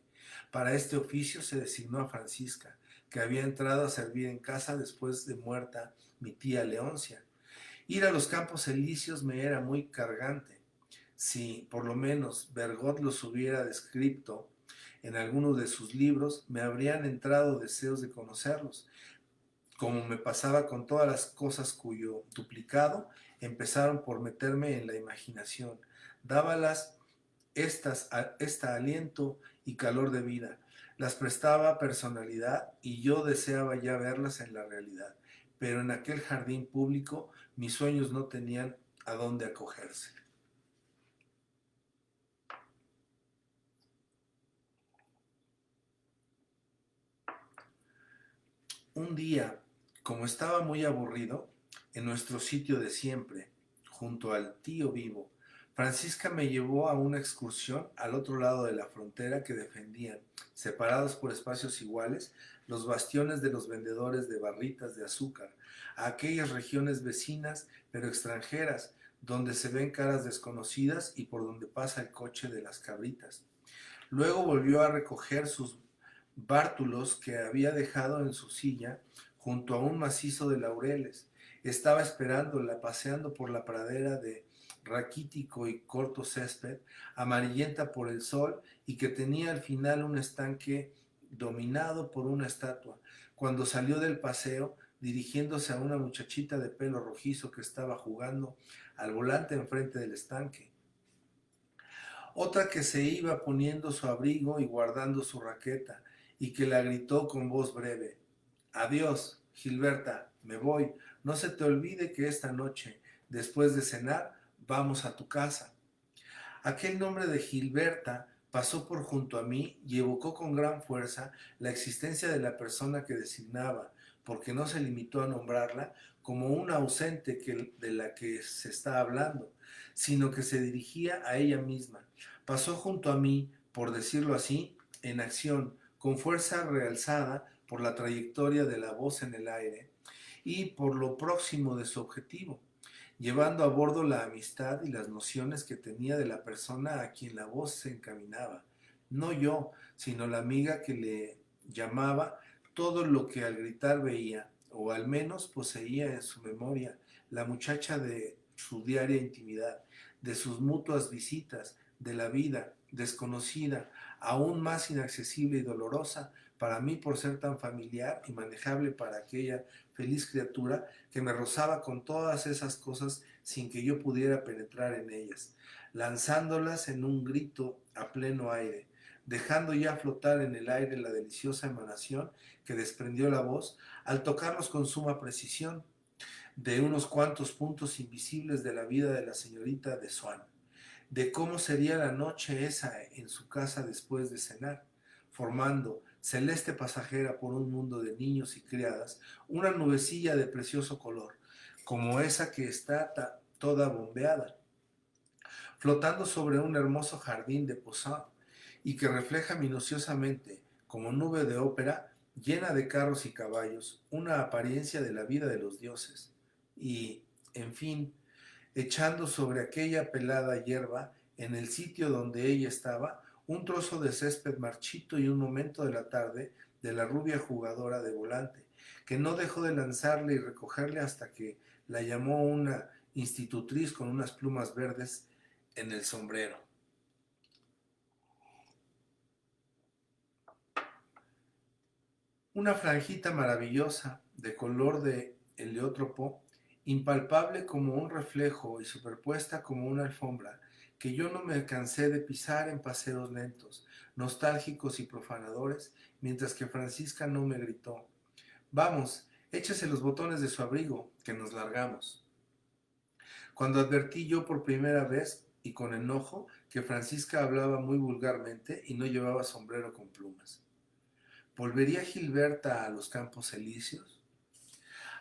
Para este oficio se designó a Francisca, que había entrado a servir en casa después de muerta mi tía Leoncia. Ir a los Campos Elíseos me era muy cargante. Si por lo menos Bergot los hubiera descrito en alguno de sus libros, me habrían entrado deseos de conocerlos, como me pasaba con todas las cosas cuyo duplicado empezaron por meterme en la imaginación. Dábalas esta aliento y calor de vida, las prestaba personalidad y yo deseaba ya verlas en la realidad, pero en aquel jardín público mis sueños no tenían a dónde acogerse. Un día, como estaba muy aburrido, en nuestro sitio de siempre, junto al tío vivo, Francisca me llevó a una excursión al otro lado de la frontera que defendían, separados por espacios iguales, los bastiones de los vendedores de barritas de azúcar, a aquellas regiones vecinas pero extranjeras, donde se ven caras desconocidas y por donde pasa el coche de las cabritas. Luego volvió a recoger sus bártulos que había dejado en su silla junto a un macizo de laureles. Estaba esperándola paseando por la pradera de raquítico y corto césped, amarillenta por el sol y que tenía al final un estanque dominado por una estatua, cuando salió del paseo dirigiéndose a una muchachita de pelo rojizo que estaba jugando al volante enfrente del estanque. Otra que se iba poniendo su abrigo y guardando su raqueta, y que la gritó con voz breve: Adiós, Gilberta, me voy. No se te olvide que esta noche, después de cenar, vamos a tu casa. Aquel nombre de Gilberta pasó por junto a mí y evocó con gran fuerza la existencia de la persona que designaba, porque no se limitó a nombrarla como una ausente de la que se está hablando, sino que se dirigía a ella misma. Pasó junto a mí, por decirlo así, en acción, con fuerza realzada por la trayectoria de la voz en el aire y por lo próximo de su objetivo, llevando a bordo la amistad y las nociones que tenía de la persona a quien la voz se encaminaba. No yo, sino la amiga que le llamaba todo lo que al gritar veía, o al menos poseía en su memoria, la muchacha de su diaria intimidad, de sus mutuas visitas, de la vida desconocida, aún más inaccesible y dolorosa para mí por ser tan familiar y manejable para aquella feliz criatura que me rozaba con todas esas cosas sin que yo pudiera penetrar en ellas, lanzándolas en un grito a pleno aire, dejando ya flotar en el aire la deliciosa emanación que desprendió la voz al tocarnos con suma precisión de unos cuantos puntos invisibles de la vida de la señorita de Swann, de cómo sería la noche esa en su casa después de cenar, formando, celeste pasajera por un mundo de niños y criadas, una nubecilla de precioso color, como esa que está toda bombeada, flotando sobre un hermoso jardín de Poussin y que refleja minuciosamente, como nube de ópera, llena de carros y caballos, una apariencia de la vida de los dioses. Y, en fin, echando sobre aquella pelada hierba, en el sitio donde ella estaba, un trozo de césped marchito y un momento de la tarde de la rubia jugadora de volante, que no dejó de lanzarle y recogerle hasta que la llamó una institutriz con unas plumas verdes en el sombrero. Una franjita maravillosa de color de heliotropo, impalpable como un reflejo y superpuesta como una alfombra, que yo no me cansé de pisar en paseos lentos, nostálgicos y profanadores, mientras que Francisca no me gritó: vamos, échese los botones de su abrigo, que nos largamos. Cuando advertí yo por primera vez, y con enojo, que Francisca hablaba muy vulgarmente y no llevaba sombrero con plumas. ¿Volvería Gilberta a los Campos Elíseos?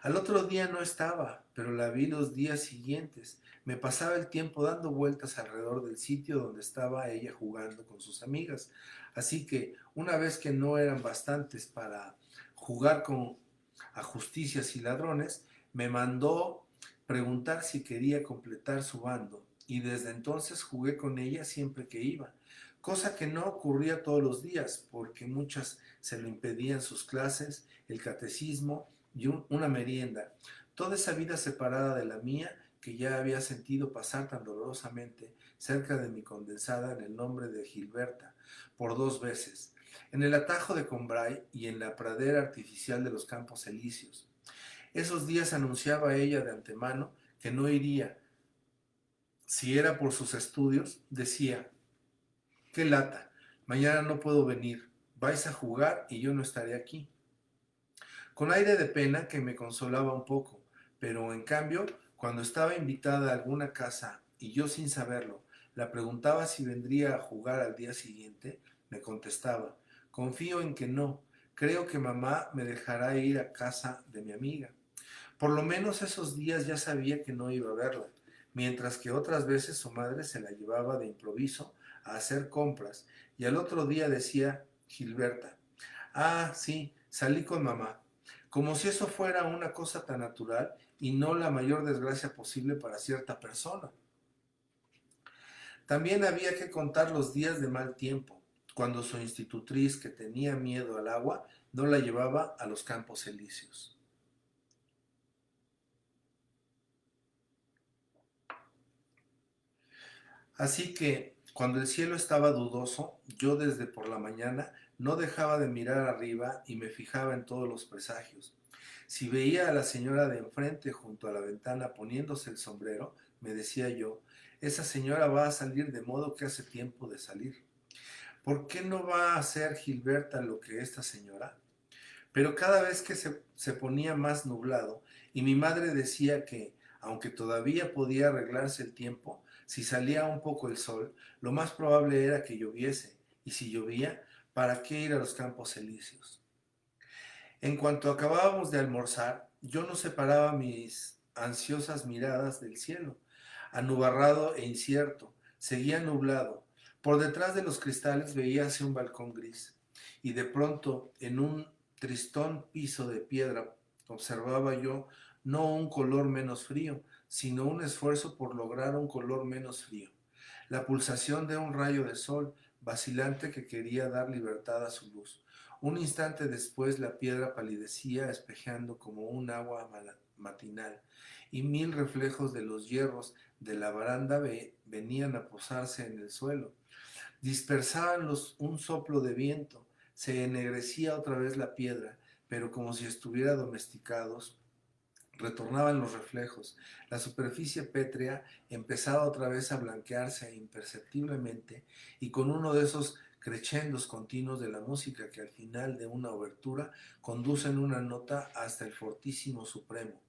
Al otro día no estaba, pero la vi los días siguientes. Me pasaba el tiempo dando vueltas alrededor del sitio donde estaba ella jugando con sus amigas. Así que, una vez que no eran bastantes para jugar con ajusticias y ladrones, me mandó preguntar si quería completar su bando, y desde entonces jugué con ella siempre que iba, cosa que no ocurría todos los días, porque muchas se lo impedían sus clases, el catecismo y una merienda, toda esa vida separada de la mía que ya había sentido pasar tan dolorosamente cerca de mi condensada en el nombre de Gilberta, por 2 veces, en el atajo de Combray y en la pradera artificial de los Campos Elíseos. Esos días anunciaba ella de antemano que no iría. Si era por sus estudios, decía: qué lata, mañana no puedo venir, vais a jugar y yo no estaré aquí. Con aire de pena que me consolaba un poco, pero en cambio, cuando estaba invitada a alguna casa y yo sin saberlo la preguntaba si vendría a jugar al día siguiente, me contestaba: confío en que no, creo que mamá me dejará ir a casa de mi amiga. Por lo menos esos días ya sabía que no iba a verla, mientras que otras veces su madre se la llevaba de improviso a hacer compras y al otro día decía Gilberta: ah, sí, salí con mamá, como si eso fuera una cosa tan natural y no la mayor desgracia posible para cierta persona. También había que contar los días de mal tiempo, cuando su institutriz, que tenía miedo al agua, no la llevaba a los Campos Elíseos. Así que, cuando el cielo estaba dudoso, yo desde por la mañana no dejaba de mirar arriba y me fijaba en todos los presagios. Si veía a la señora de enfrente junto a la ventana poniéndose el sombrero, me decía yo: esa señora va a salir de modo que hace tiempo de salir. ¿Por qué no va a hacer Gilberta lo que esta señora? Pero cada vez que se ponía más nublado y mi madre decía que, aunque todavía podía arreglarse el tiempo, si salía un poco el sol, lo más probable era que lloviese, y si llovía, ¿para qué ir a los Campos Elíseos? En cuanto acabábamos de almorzar, yo no separaba mis ansiosas miradas del cielo, anubarrado e incierto, seguía nublado. Por detrás de los cristales veíase un balcón gris, y de pronto, en un tristón piso de piedra, observaba yo no un color menos frío, sino un esfuerzo por lograr un color menos frío, la pulsación de un rayo de sol vacilante que quería dar libertad a su luz. Un instante después la piedra palidecía, espejeando como un agua matinal, y 1000 reflejos de los hierros de la baranda venían a posarse en el suelo. Dispersaban un soplo de viento, se ennegrecía otra vez la piedra, pero como si estuviera domesticados, retornaban los reflejos. La superficie pétrea empezaba otra vez a blanquearse imperceptiblemente, y con uno de esos crescendos continuos de la música que al final de una obertura conducen una nota hasta el fortísimo supremo,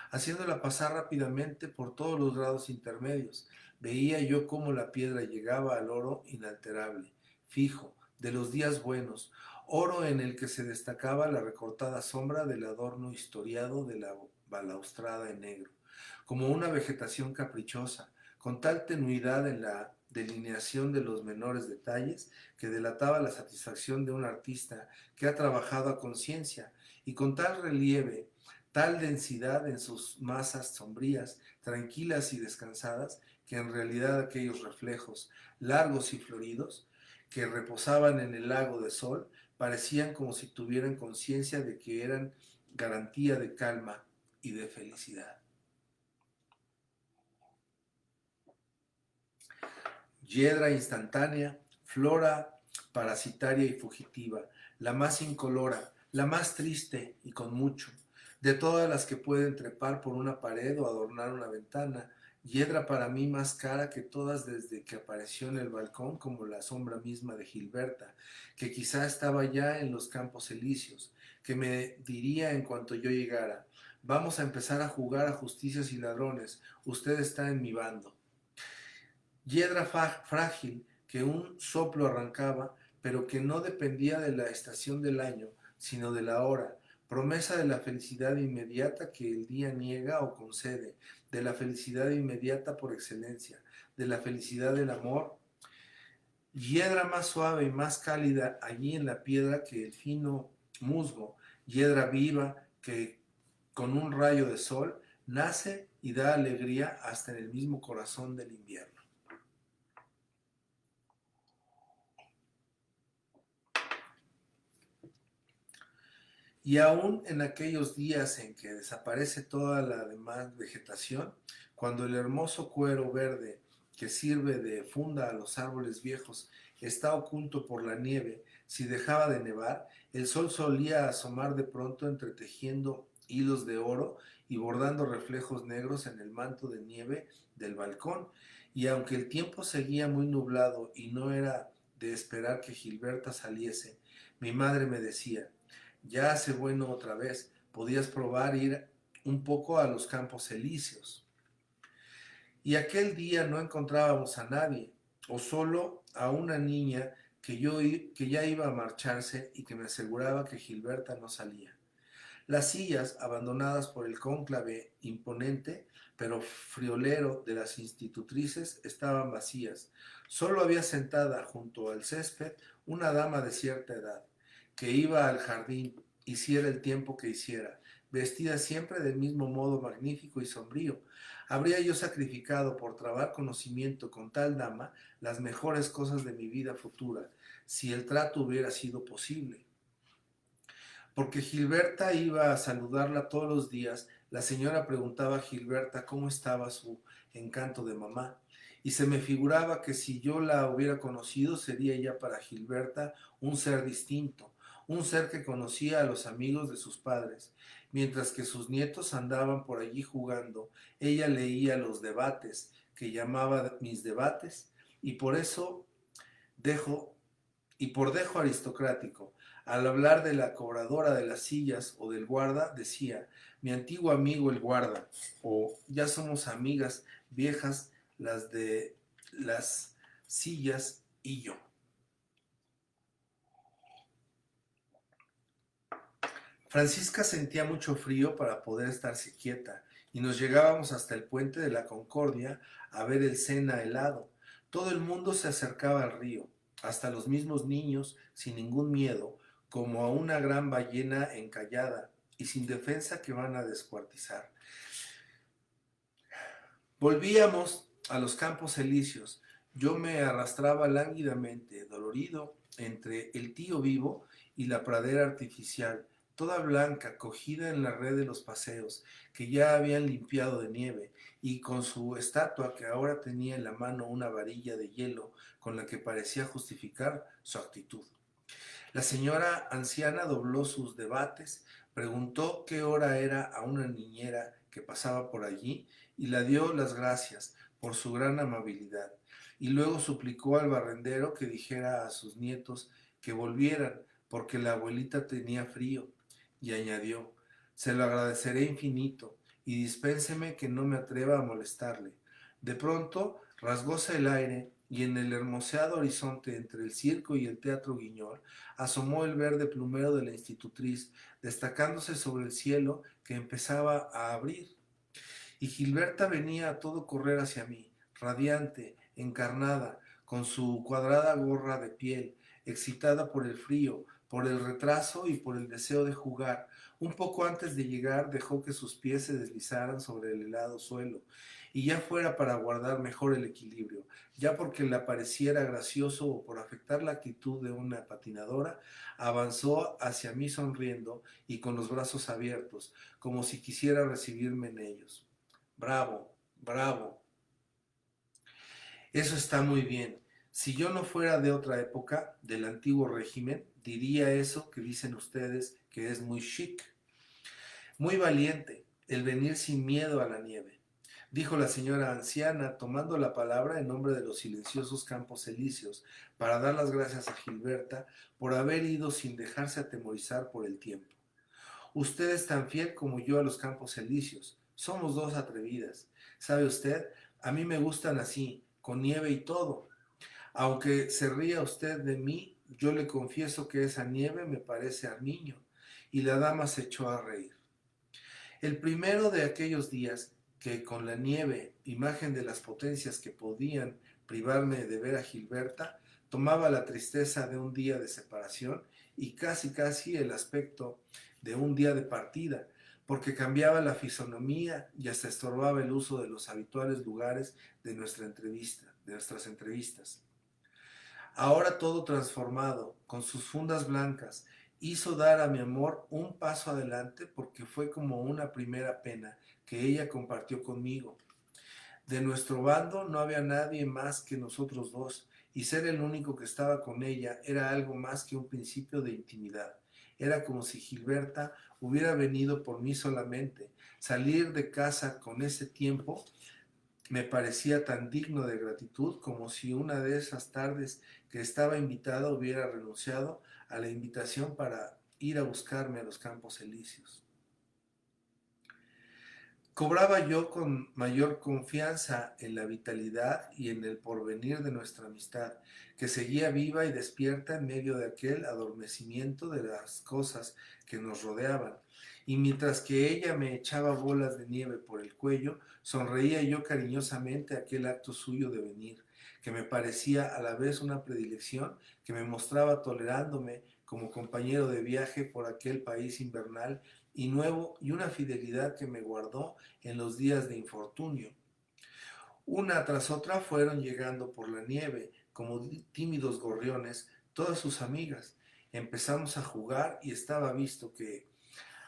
haciéndola pasar rápidamente por todos los grados intermedios. Veía yo cómo la piedra llegaba al oro inalterable, fijo, de los días buenos, oro en el que se destacaba la recortada sombra del adorno historiado de la balaustrada en negro, como una vegetación caprichosa, con tal tenuidad en la delineación de los menores detalles que delataba la satisfacción de un artista que ha trabajado a conciencia, y con tal relieve, tal densidad en sus masas sombrías, tranquilas y descansadas, que en realidad aquellos reflejos largos y floridos que reposaban en el lago de sol parecían como si tuvieran conciencia de que eran garantía de calma y de felicidad. Hiedra instantánea, flora parasitaria y fugitiva, la más incolora, la más triste y con mucho, de todas las que pueden trepar por una pared o adornar una ventana, hiedra para mí más cara que todas desde que apareció en el balcón como la sombra misma de Gilberta, que quizá estaba ya en los Campos Elíseos, que me diría en cuanto yo llegara: vamos a empezar a jugar a justicias y ladrones, usted está en mi bando. Hiedra frágil que un soplo arrancaba, pero que no dependía de la estación del año, sino de la hora, promesa de la felicidad inmediata que el día niega o concede, de la felicidad inmediata por excelencia, de la felicidad del amor. Hiedra más suave y más cálida allí en la piedra que el fino musgo, hiedra viva que con un rayo de sol nace y da alegría hasta en el mismo corazón del invierno. Y aún en aquellos días en que desaparece toda la demás vegetación, cuando el hermoso cuero verde que sirve de funda a los árboles viejos está oculto por la nieve, si dejaba de nevar, el sol solía asomar de pronto entretejiendo hilos de oro y bordando reflejos negros en el manto de nieve del balcón, y aunque el tiempo seguía muy nublado y no era de esperar que Gilberta saliese, mi madre me decía: ya hace bueno otra vez, podías probar ir un poco a los Campos Elíseos. Y aquel día no encontrábamos a nadie, o solo a una niña que ya iba a marcharse y que me aseguraba que Gilberta no salía. Las sillas, abandonadas por el cónclave imponente pero friolero de las institutrices, estaban vacías. Solo había sentada junto al césped una dama de cierta edad, que iba al jardín, hiciera el tiempo que hiciera, vestida siempre del mismo modo magnífico y sombrío. Habría yo sacrificado por trabar conocimiento con tal dama las mejores cosas de mi vida futura, si el trato hubiera sido posible. Porque Gilberta iba a saludarla todos los días, la señora preguntaba a Gilberta cómo estaba su encanto de mamá, y se me figuraba que si yo la hubiera conocido sería ella para Gilberta un ser distinto, un ser que conocía a los amigos de sus padres. Mientras que sus nietos andaban por allí jugando, ella leía los debates, que llamaba mis debates, y por eso dejo y por dejo aristocrático. Al hablar de la cobradora de las sillas o del guarda, decía: mi antiguo amigo el guarda, o ya somos amigas viejas las de las sillas y yo. Francisca sentía mucho frío para poder estarse quieta, y nos llegábamos hasta el puente de la Concordia a ver el Sena helado. Todo el mundo se acercaba al río, hasta los mismos niños, sin ningún miedo, como a una gran ballena encallada y sin defensa que van a descuartizar. Volvíamos a los Campos Elíseos. Yo me arrastraba lánguidamente, dolorido, entre el tío vivo y la pradera artificial, toda blanca, cogida en la red de los paseos, que ya habían limpiado de nieve, y con su estatua que ahora tenía en la mano una varilla de hielo con la que parecía justificar su actitud. La señora anciana dobló sus debates, preguntó qué hora era a una niñera que pasaba por allí y la dio las gracias por su gran amabilidad. Y luego suplicó al barrendero que dijera a sus nietos que volvieran porque la abuelita tenía frío, y añadió: se lo agradeceré infinito y dispénseme que no me atreva a molestarle. De pronto rasgóse el aire y en el hermoseado horizonte entre el circo y el teatro Guiñol asomó el verde plumero de la institutriz, destacándose sobre el cielo que empezaba a abrir. Y Gilberta venía a todo correr hacia mí, radiante, encarnada, con su cuadrada gorra de piel, excitada por el frío, por el retraso y por el deseo de jugar. Un poco antes de llegar dejó que sus pies se deslizaran sobre el helado suelo, y ya fuera para guardar mejor el equilibrio, ya porque le pareciera gracioso o por afectar la actitud de una patinadora, avanzó hacia mí sonriendo y con los brazos abiertos, como si quisiera recibirme en ellos. Bravo, bravo. Eso está muy bien. Si yo no fuera de otra época, del antiguo régimen, diría eso que dicen ustedes que es muy chic, muy valiente, el venir sin miedo a la nieve, dijo la señora anciana, tomando la palabra en nombre de los silenciosos campos elíseos, para dar las gracias a Gilberta por haber ido sin dejarse atemorizar por el tiempo. Usted es tan fiel como yo a los campos elíseos. Somos dos atrevidas. ¿Sabe usted? A mí me gustan así, con nieve y todo. Aunque se ría usted de mí, yo le confieso que esa nieve me parece armiño. Y la dama se echó a reír. El primero de aquellos días que con la nieve, imagen de las potencias que podían privarme de ver a Gilberta, tomaba la tristeza de un día de separación y casi el aspecto de un día de partida, porque cambiaba la fisonomía y hasta estorbaba el uso de los habituales lugares de nuestras entrevistas. Ahora todo transformado, con sus fundas blancas, hizo dar a mi amor un paso adelante porque fue como una primera pena que ella compartió conmigo. De nuestro bando no había nadie más que nosotros dos, y ser el único que estaba con ella era algo más que un principio de intimidad. Era como si Gilberta hubiera venido por mí solamente. Salir de casa con ese tiempo me parecía tan digno de gratitud como si una de esas tardes que estaba invitada hubiera renunciado a la invitación para ir a buscarme a los campos elíseos. Cobraba yo con mayor confianza en la vitalidad y en el porvenir de nuestra amistad, que seguía viva y despierta en medio de aquel adormecimiento de las cosas que nos rodeaban. Y mientras que ella me echaba bolas de nieve por el cuello, sonreía yo cariñosamente a aquel acto suyo de venir, que me parecía a la vez una predilección que me mostraba tolerándome como compañero de viaje por aquel país invernal y nuevo, y una fidelidad que me guardó en los días de infortunio. Una tras otra fueron llegando por la nieve, como tímidos gorriones, todas sus amigas. Empezamos a jugar y estaba visto que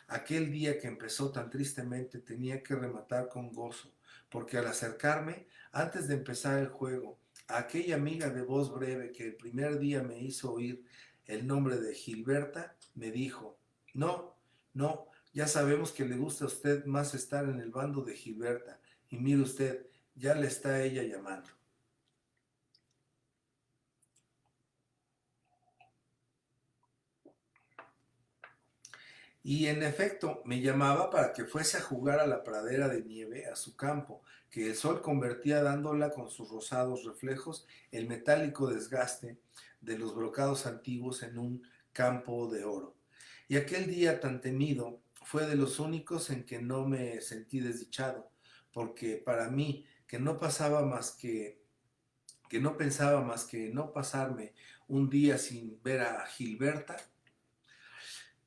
aquel día que empezó tan tristemente tenía que rematar con gozo, porque al acercarme, antes de empezar el juego, a aquella amiga de voz breve que el primer día me hizo oír el nombre de Gilberta, me dijo: no, no, ya sabemos que le gusta a usted más estar en el bando de Gilberta, y mire usted, ya le está ella llamando. Y en efecto, me llamaba para que fuese a jugar a la pradera de nieve, a su campo, que el sol convertía dándola con sus rosados reflejos el metálico desgaste de los brocados antiguos en un campo de oro. Y aquel día tan temido fue de los únicos en que no me sentí desdichado, porque para mí, que no pensaba más que no pasarme un día sin ver a Gilberta,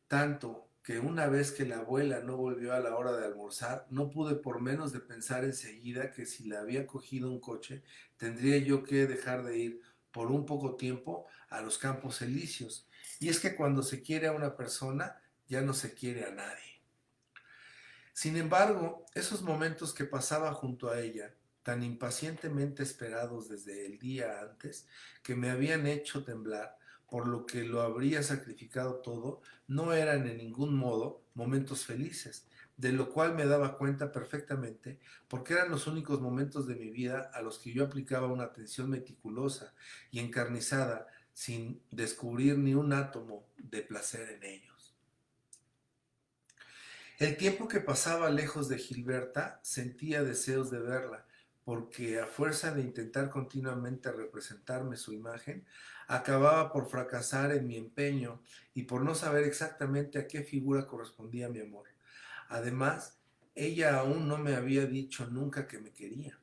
tanto que una vez que la abuela no volvió a la hora de almorzar, no pude por menos de pensar enseguida que si la había cogido un coche, tendría yo que dejar de ir por un poco tiempo a los campos elíseos. Y es que cuando se quiere a una persona, ya no se quiere a nadie. Sin embargo, esos momentos que pasaba junto a ella, tan impacientemente esperados desde el día antes, que me habían hecho temblar, por lo que lo habría sacrificado todo, no eran en ningún modo momentos felices, de lo cual me daba cuenta perfectamente, porque eran los únicos momentos de mi vida a los que yo aplicaba una atención meticulosa y encarnizada, sin descubrir ni un átomo de placer en ellos. El tiempo que pasaba lejos de Gilberta sentía deseos de verla, porque a fuerza de intentar continuamente representarme su imagen, acababa por fracasar en mi empeño y por no saber exactamente a qué figura correspondía mi amor. Además, ella aún no me había dicho nunca que me quería.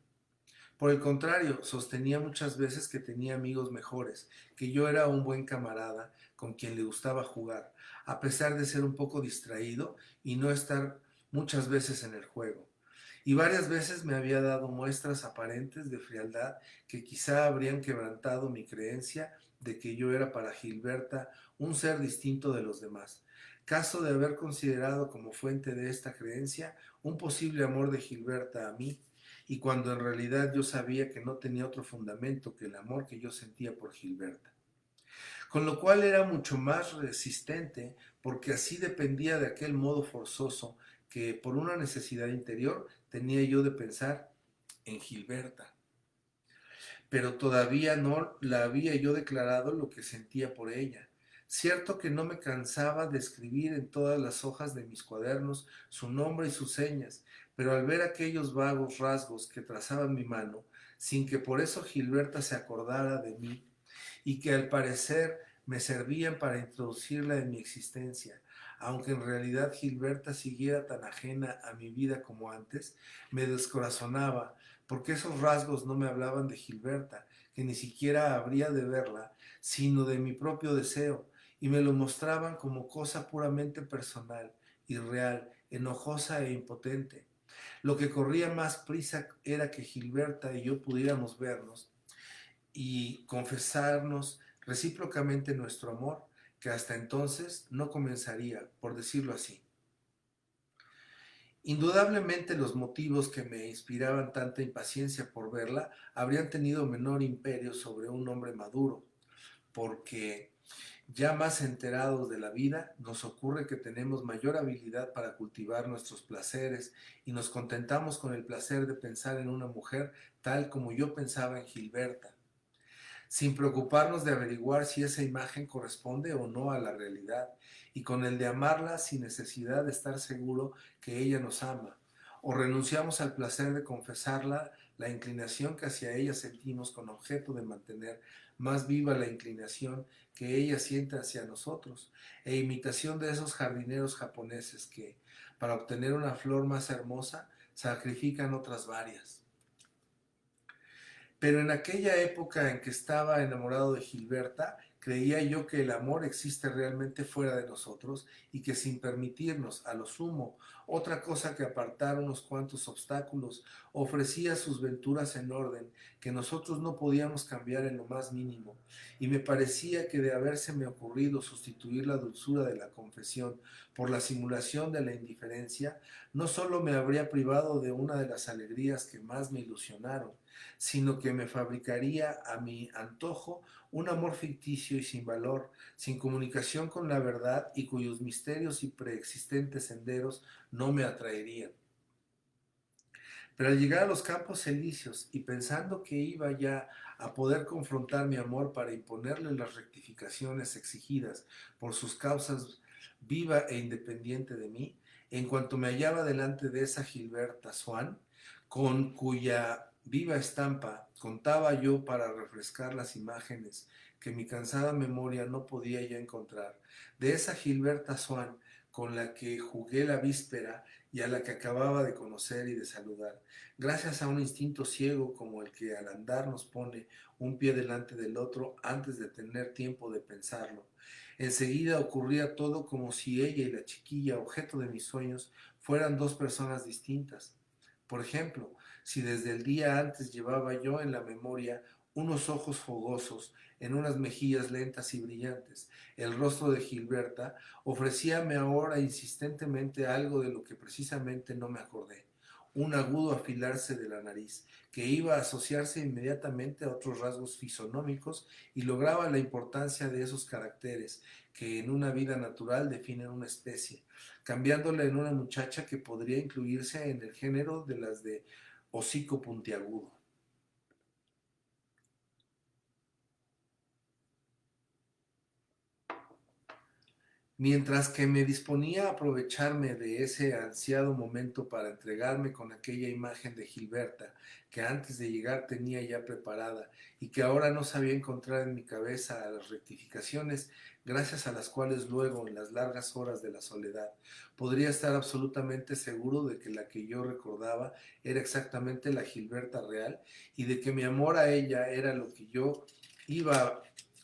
Por el contrario, sostenía muchas veces que tenía amigos mejores, que yo era un buen camarada con quien le gustaba jugar, a pesar de ser un poco distraído y no estar muchas veces en el juego. Y varias veces me había dado muestras aparentes de frialdad que quizá habrían quebrantado mi creencia de que yo era para Gilberta un ser distinto de los demás. Caso de haber considerado como fuente de esta creencia un posible amor de Gilberta a mí, y cuando en realidad yo sabía que no tenía otro fundamento que el amor que yo sentía por Gilberta. Con lo cual era mucho más resistente porque así dependía de aquel modo forzoso que por una necesidad interior tenía yo de pensar en Gilberta. Pero todavía no la había yo declarado lo que sentía por ella. Cierto que no me cansaba de escribir en todas las hojas de mis cuadernos su nombre y sus señas, pero al ver aquellos vagos rasgos que trazaban mi mano, sin que por eso Gilberta se acordara de mí, y que al parecer me servían para introducirla en mi existencia, aunque en realidad Gilberta siguiera tan ajena a mi vida como antes, me descorazonaba, porque esos rasgos no me hablaban de Gilberta, que ni siquiera habría de verla, sino de mi propio deseo, y me lo mostraban como cosa puramente personal, irreal, enojosa e impotente. Lo que corría más prisa era que Gilberta y yo pudiéramos vernos y confesarnos recíprocamente nuestro amor, que hasta entonces no comenzaría, por decirlo así. Indudablemente los motivos que me inspiraban tanta impaciencia por verla habrían tenido menor imperio sobre un hombre maduro, porque ya más enterados de la vida, nos ocurre que tenemos mayor habilidad para cultivar nuestros placeres y nos contentamos con el placer de pensar en una mujer tal como yo pensaba en Gilberta, sin preocuparnos de averiguar si esa imagen corresponde o no a la realidad, y con el de amarla sin necesidad de estar seguro que ella nos ama, o renunciamos al placer de confesarla la inclinación que hacia ella sentimos con objeto de mantener más viva la inclinación que ella siente hacia nosotros, e imitación de esos jardineros japoneses que, para obtener una flor más hermosa, sacrifican otras varias. Pero en aquella época en que estaba enamorado de Gilberta, creía yo que el amor existe realmente fuera de nosotros y que sin permitirnos, a lo sumo, otra cosa que apartar unos cuantos obstáculos, ofrecía sus venturas en orden, que nosotros no podíamos cambiar en lo más mínimo. Y me parecía que de habérseme ocurrido sustituir la dulzura de la confesión por la simulación de la indiferencia, no solo me habría privado de una de las alegrías que más me ilusionaron, sino que me fabricaría a mi antojo un amor ficticio y sin valor, sin comunicación con la verdad y cuyos misterios y preexistentes senderos no me atraerían. Pero al llegar a los campos elíseos y pensando que iba ya a poder confrontar mi amor para imponerle las rectificaciones exigidas por sus causas viva e independiente de mí, en cuanto me hallaba delante de esa Gilberta Swan, con cuya viva estampa contaba yo para refrescar las imágenes que mi cansada memoria no podía ya encontrar, de esa Gilberta Swan con la que jugué la víspera y a la que acababa de conocer y de saludar, gracias a un instinto ciego como el que al andar nos pone un pie delante del otro antes de tener tiempo de pensarlo. Enseguida ocurría todo como si ella y la chiquilla, objeto de mis sueños, fueran dos personas distintas. Por ejemplo, si desde el día antes llevaba yo en la memoria unos ojos fogosos, en unas mejillas lentas y brillantes, el rostro de Gilberta, ofrecíame ahora insistentemente algo de lo que precisamente no me acordé, un agudo afilarse de la nariz, que iba a asociarse inmediatamente a otros rasgos fisonómicos y lograba la importancia de esos caracteres que en una vida natural definen una especie, cambiándola en una muchacha que podría incluirse en el género de las de hocico puntiagudo. Mientras que me disponía a aprovecharme de ese ansiado momento para entregarme con aquella imagen de Gilberta que antes de llegar tenía ya preparada y que ahora no sabía encontrar en mi cabeza a las rectificaciones gracias a las cuales luego en las largas horas de la soledad podría estar absolutamente seguro de que la que yo recordaba era exactamente la Gilberta real y de que mi amor a ella era lo que yo iba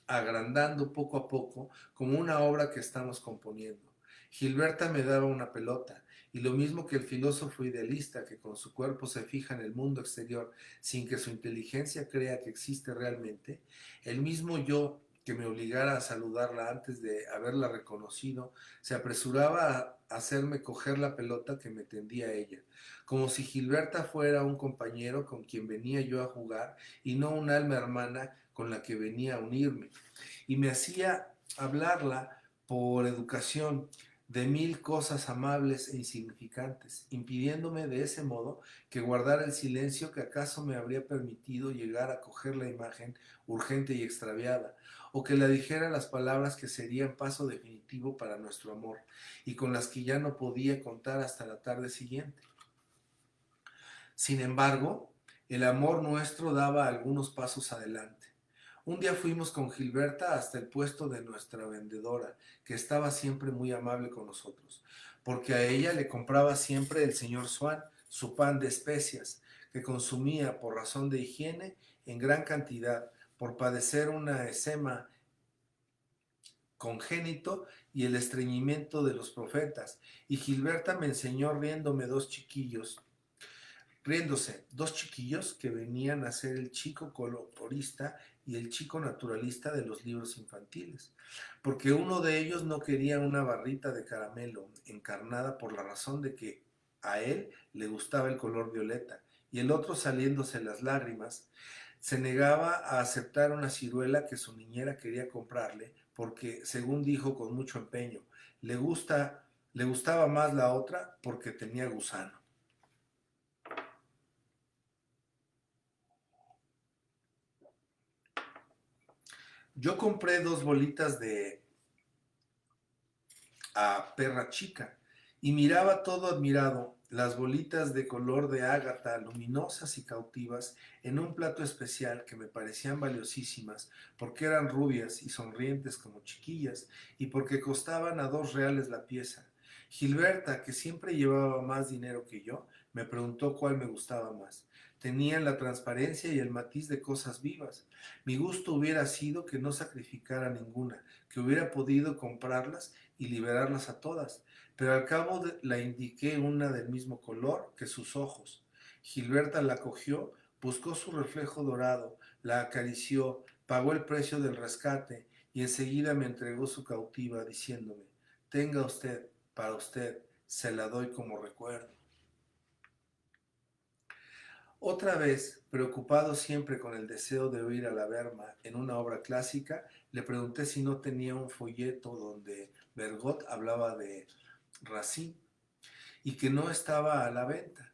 agrandando poco a poco como una obra que estamos componiendo. Gilberta me daba una pelota, y lo mismo que el filósofo idealista que con su cuerpo se fija en el mundo exterior sin que su inteligencia crea que existe realmente, el mismo yo que me obligara a saludarla antes de haberla reconocido, se apresuraba a hacerme coger la pelota que me tendía ella, como si Gilberta fuera un compañero con quien venía yo a jugar y no un alma hermana con la que venía a unirme, y me hacía hablarla por educación de mil cosas amables e insignificantes, impidiéndome de ese modo que guardara el silencio que acaso me habría permitido llegar a coger la imagen urgente y extraviada, o que la dijera las palabras que serían paso definitivo para nuestro amor, y con las que ya no podía contar hasta la tarde siguiente. Sin embargo, el amor nuestro daba algunos pasos adelante. Un día fuimos con Gilberta hasta el puesto de nuestra vendedora, que estaba siempre muy amable con nosotros, porque a ella le compraba siempre el señor Swan su pan de especias, que consumía por razón de higiene en gran cantidad, por padecer una eczema congénito y el estreñimiento de los profetas. Y Gilberta me enseñó riéndose, dos chiquillos que venían a ser el chico colorista y el chico naturalista de los libros infantiles, porque uno de ellos no quería una barrita de caramelo encarnada por la razón de que a él le gustaba el color violeta, y el otro, saliéndose las lágrimas, se negaba a aceptar una ciruela que su niñera quería comprarle, porque, según dijo con mucho empeño, le gustaba más la otra porque tenía gusano. Yo compré dos bolitas de perra chica y miraba todo admirado las bolitas de color de ágata, luminosas y cautivas, en un plato especial que me parecían valiosísimas porque eran rubias y sonrientes como chiquillas y porque costaban a 2 reales la pieza. Gilberta, que siempre llevaba más dinero que yo, me preguntó cuál me gustaba más. Tenían la transparencia y el matiz de cosas vivas. Mi gusto hubiera sido que no sacrificara ninguna, que hubiera podido comprarlas y liberarlas a todas, pero al cabo la indiqué una del mismo color que sus ojos. Gilberta la cogió, buscó su reflejo dorado, la acarició, pagó el precio del rescate y enseguida me entregó su cautiva diciéndome: tenga usted, para usted, se la doy como recuerdo. Otra vez, preocupado siempre con el deseo de oír a la Verma en una obra clásica, le pregunté si no tenía un folleto donde Bergot hablaba de Racine y que no estaba a la venta.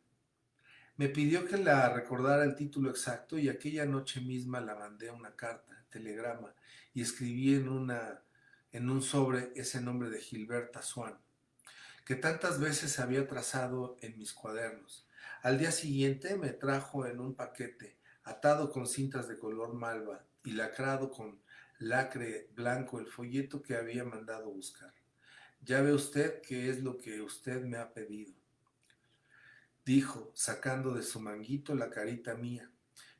Me pidió que la recordara el título exacto y aquella noche misma la mandé una carta, telegrama, y escribí en un sobre ese nombre de Gilberta Swan, que tantas veces había trazado en mis cuadernos. Al día siguiente me trajo en un paquete, atado con cintas de color malva y lacrado con lacre blanco, el folleto que había mandado buscar. Ya ve usted qué es lo que usted me ha pedido, dijo, sacando de su manguito la carita mía.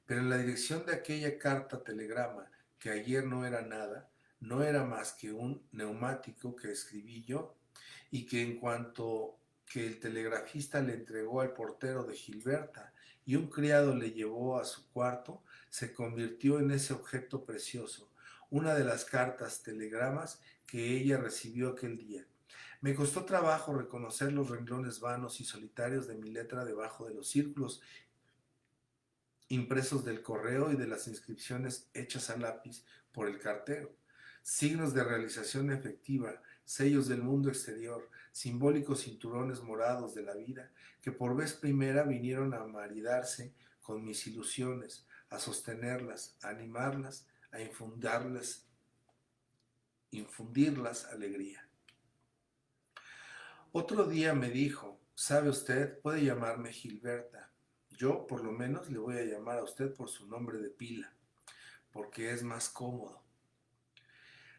Pero en la dirección de aquella carta telegrama, que ayer no era nada, no era más que un neumático que escribí yo, y que en cuanto que el telegrafista le entregó al portero de Gilberta y un criado le llevó a su cuarto, se convirtió en ese objeto precioso, una de las cartas telegramas que ella recibió aquel día. Me costó trabajo reconocer los renglones vanos y solitarios de mi letra debajo de los círculos impresos del correo y de las inscripciones hechas a lápiz por el cartero. Signos de realización efectiva, sellos del mundo exterior, simbólicos cinturones morados de la vida, que por vez primera vinieron a maridarse con mis ilusiones, a sostenerlas, a animarlas, a infundirlas alegría. Otro día me dijo, ¿sabe usted? Puede llamarme Gilberta. Yo, por lo menos, le voy a llamar a usted por su nombre de pila, porque es más cómodo.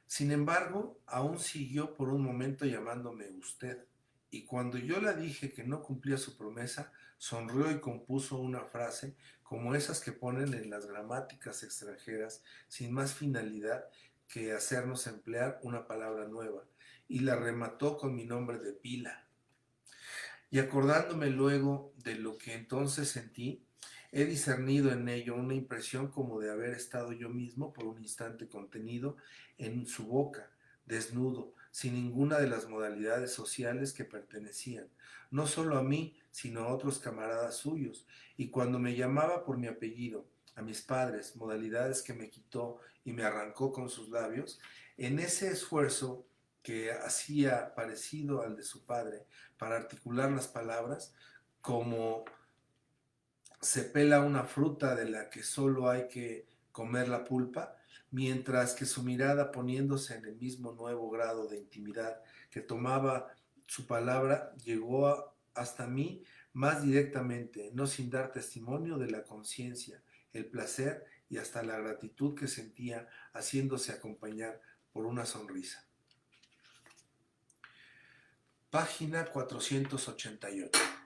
Sin embargo, aún siguió por un momento llamándome usted, y cuando yo le dije que no cumplía su promesa, sonrió y compuso una frase como esas que ponen en las gramáticas extranjeras sin más finalidad que hacernos emplear una palabra nueva, y la remató con mi nombre de pila. Y acordándome luego de lo que entonces sentí, he discernido en ello una impresión como de haber estado yo mismo por un instante contenido en su boca, desnudo, sin ninguna de las modalidades sociales que pertenecían, no solo a mí, sino a otros camaradas suyos, y cuando me llamaba por mi apellido, a mis padres, modalidades que me quitó y me arrancó con sus labios, en ese esfuerzo que hacía parecido al de su padre para articular las palabras, como se pela una fruta de la que solo hay que comer la pulpa, mientras que su mirada poniéndose en el mismo nuevo grado de intimidad que tomaba su palabra, llegó hasta mí más directamente, no sin dar testimonio de la conciencia, el placer y hasta la gratitud que sentía haciéndose acompañar por una sonrisa. Página 488.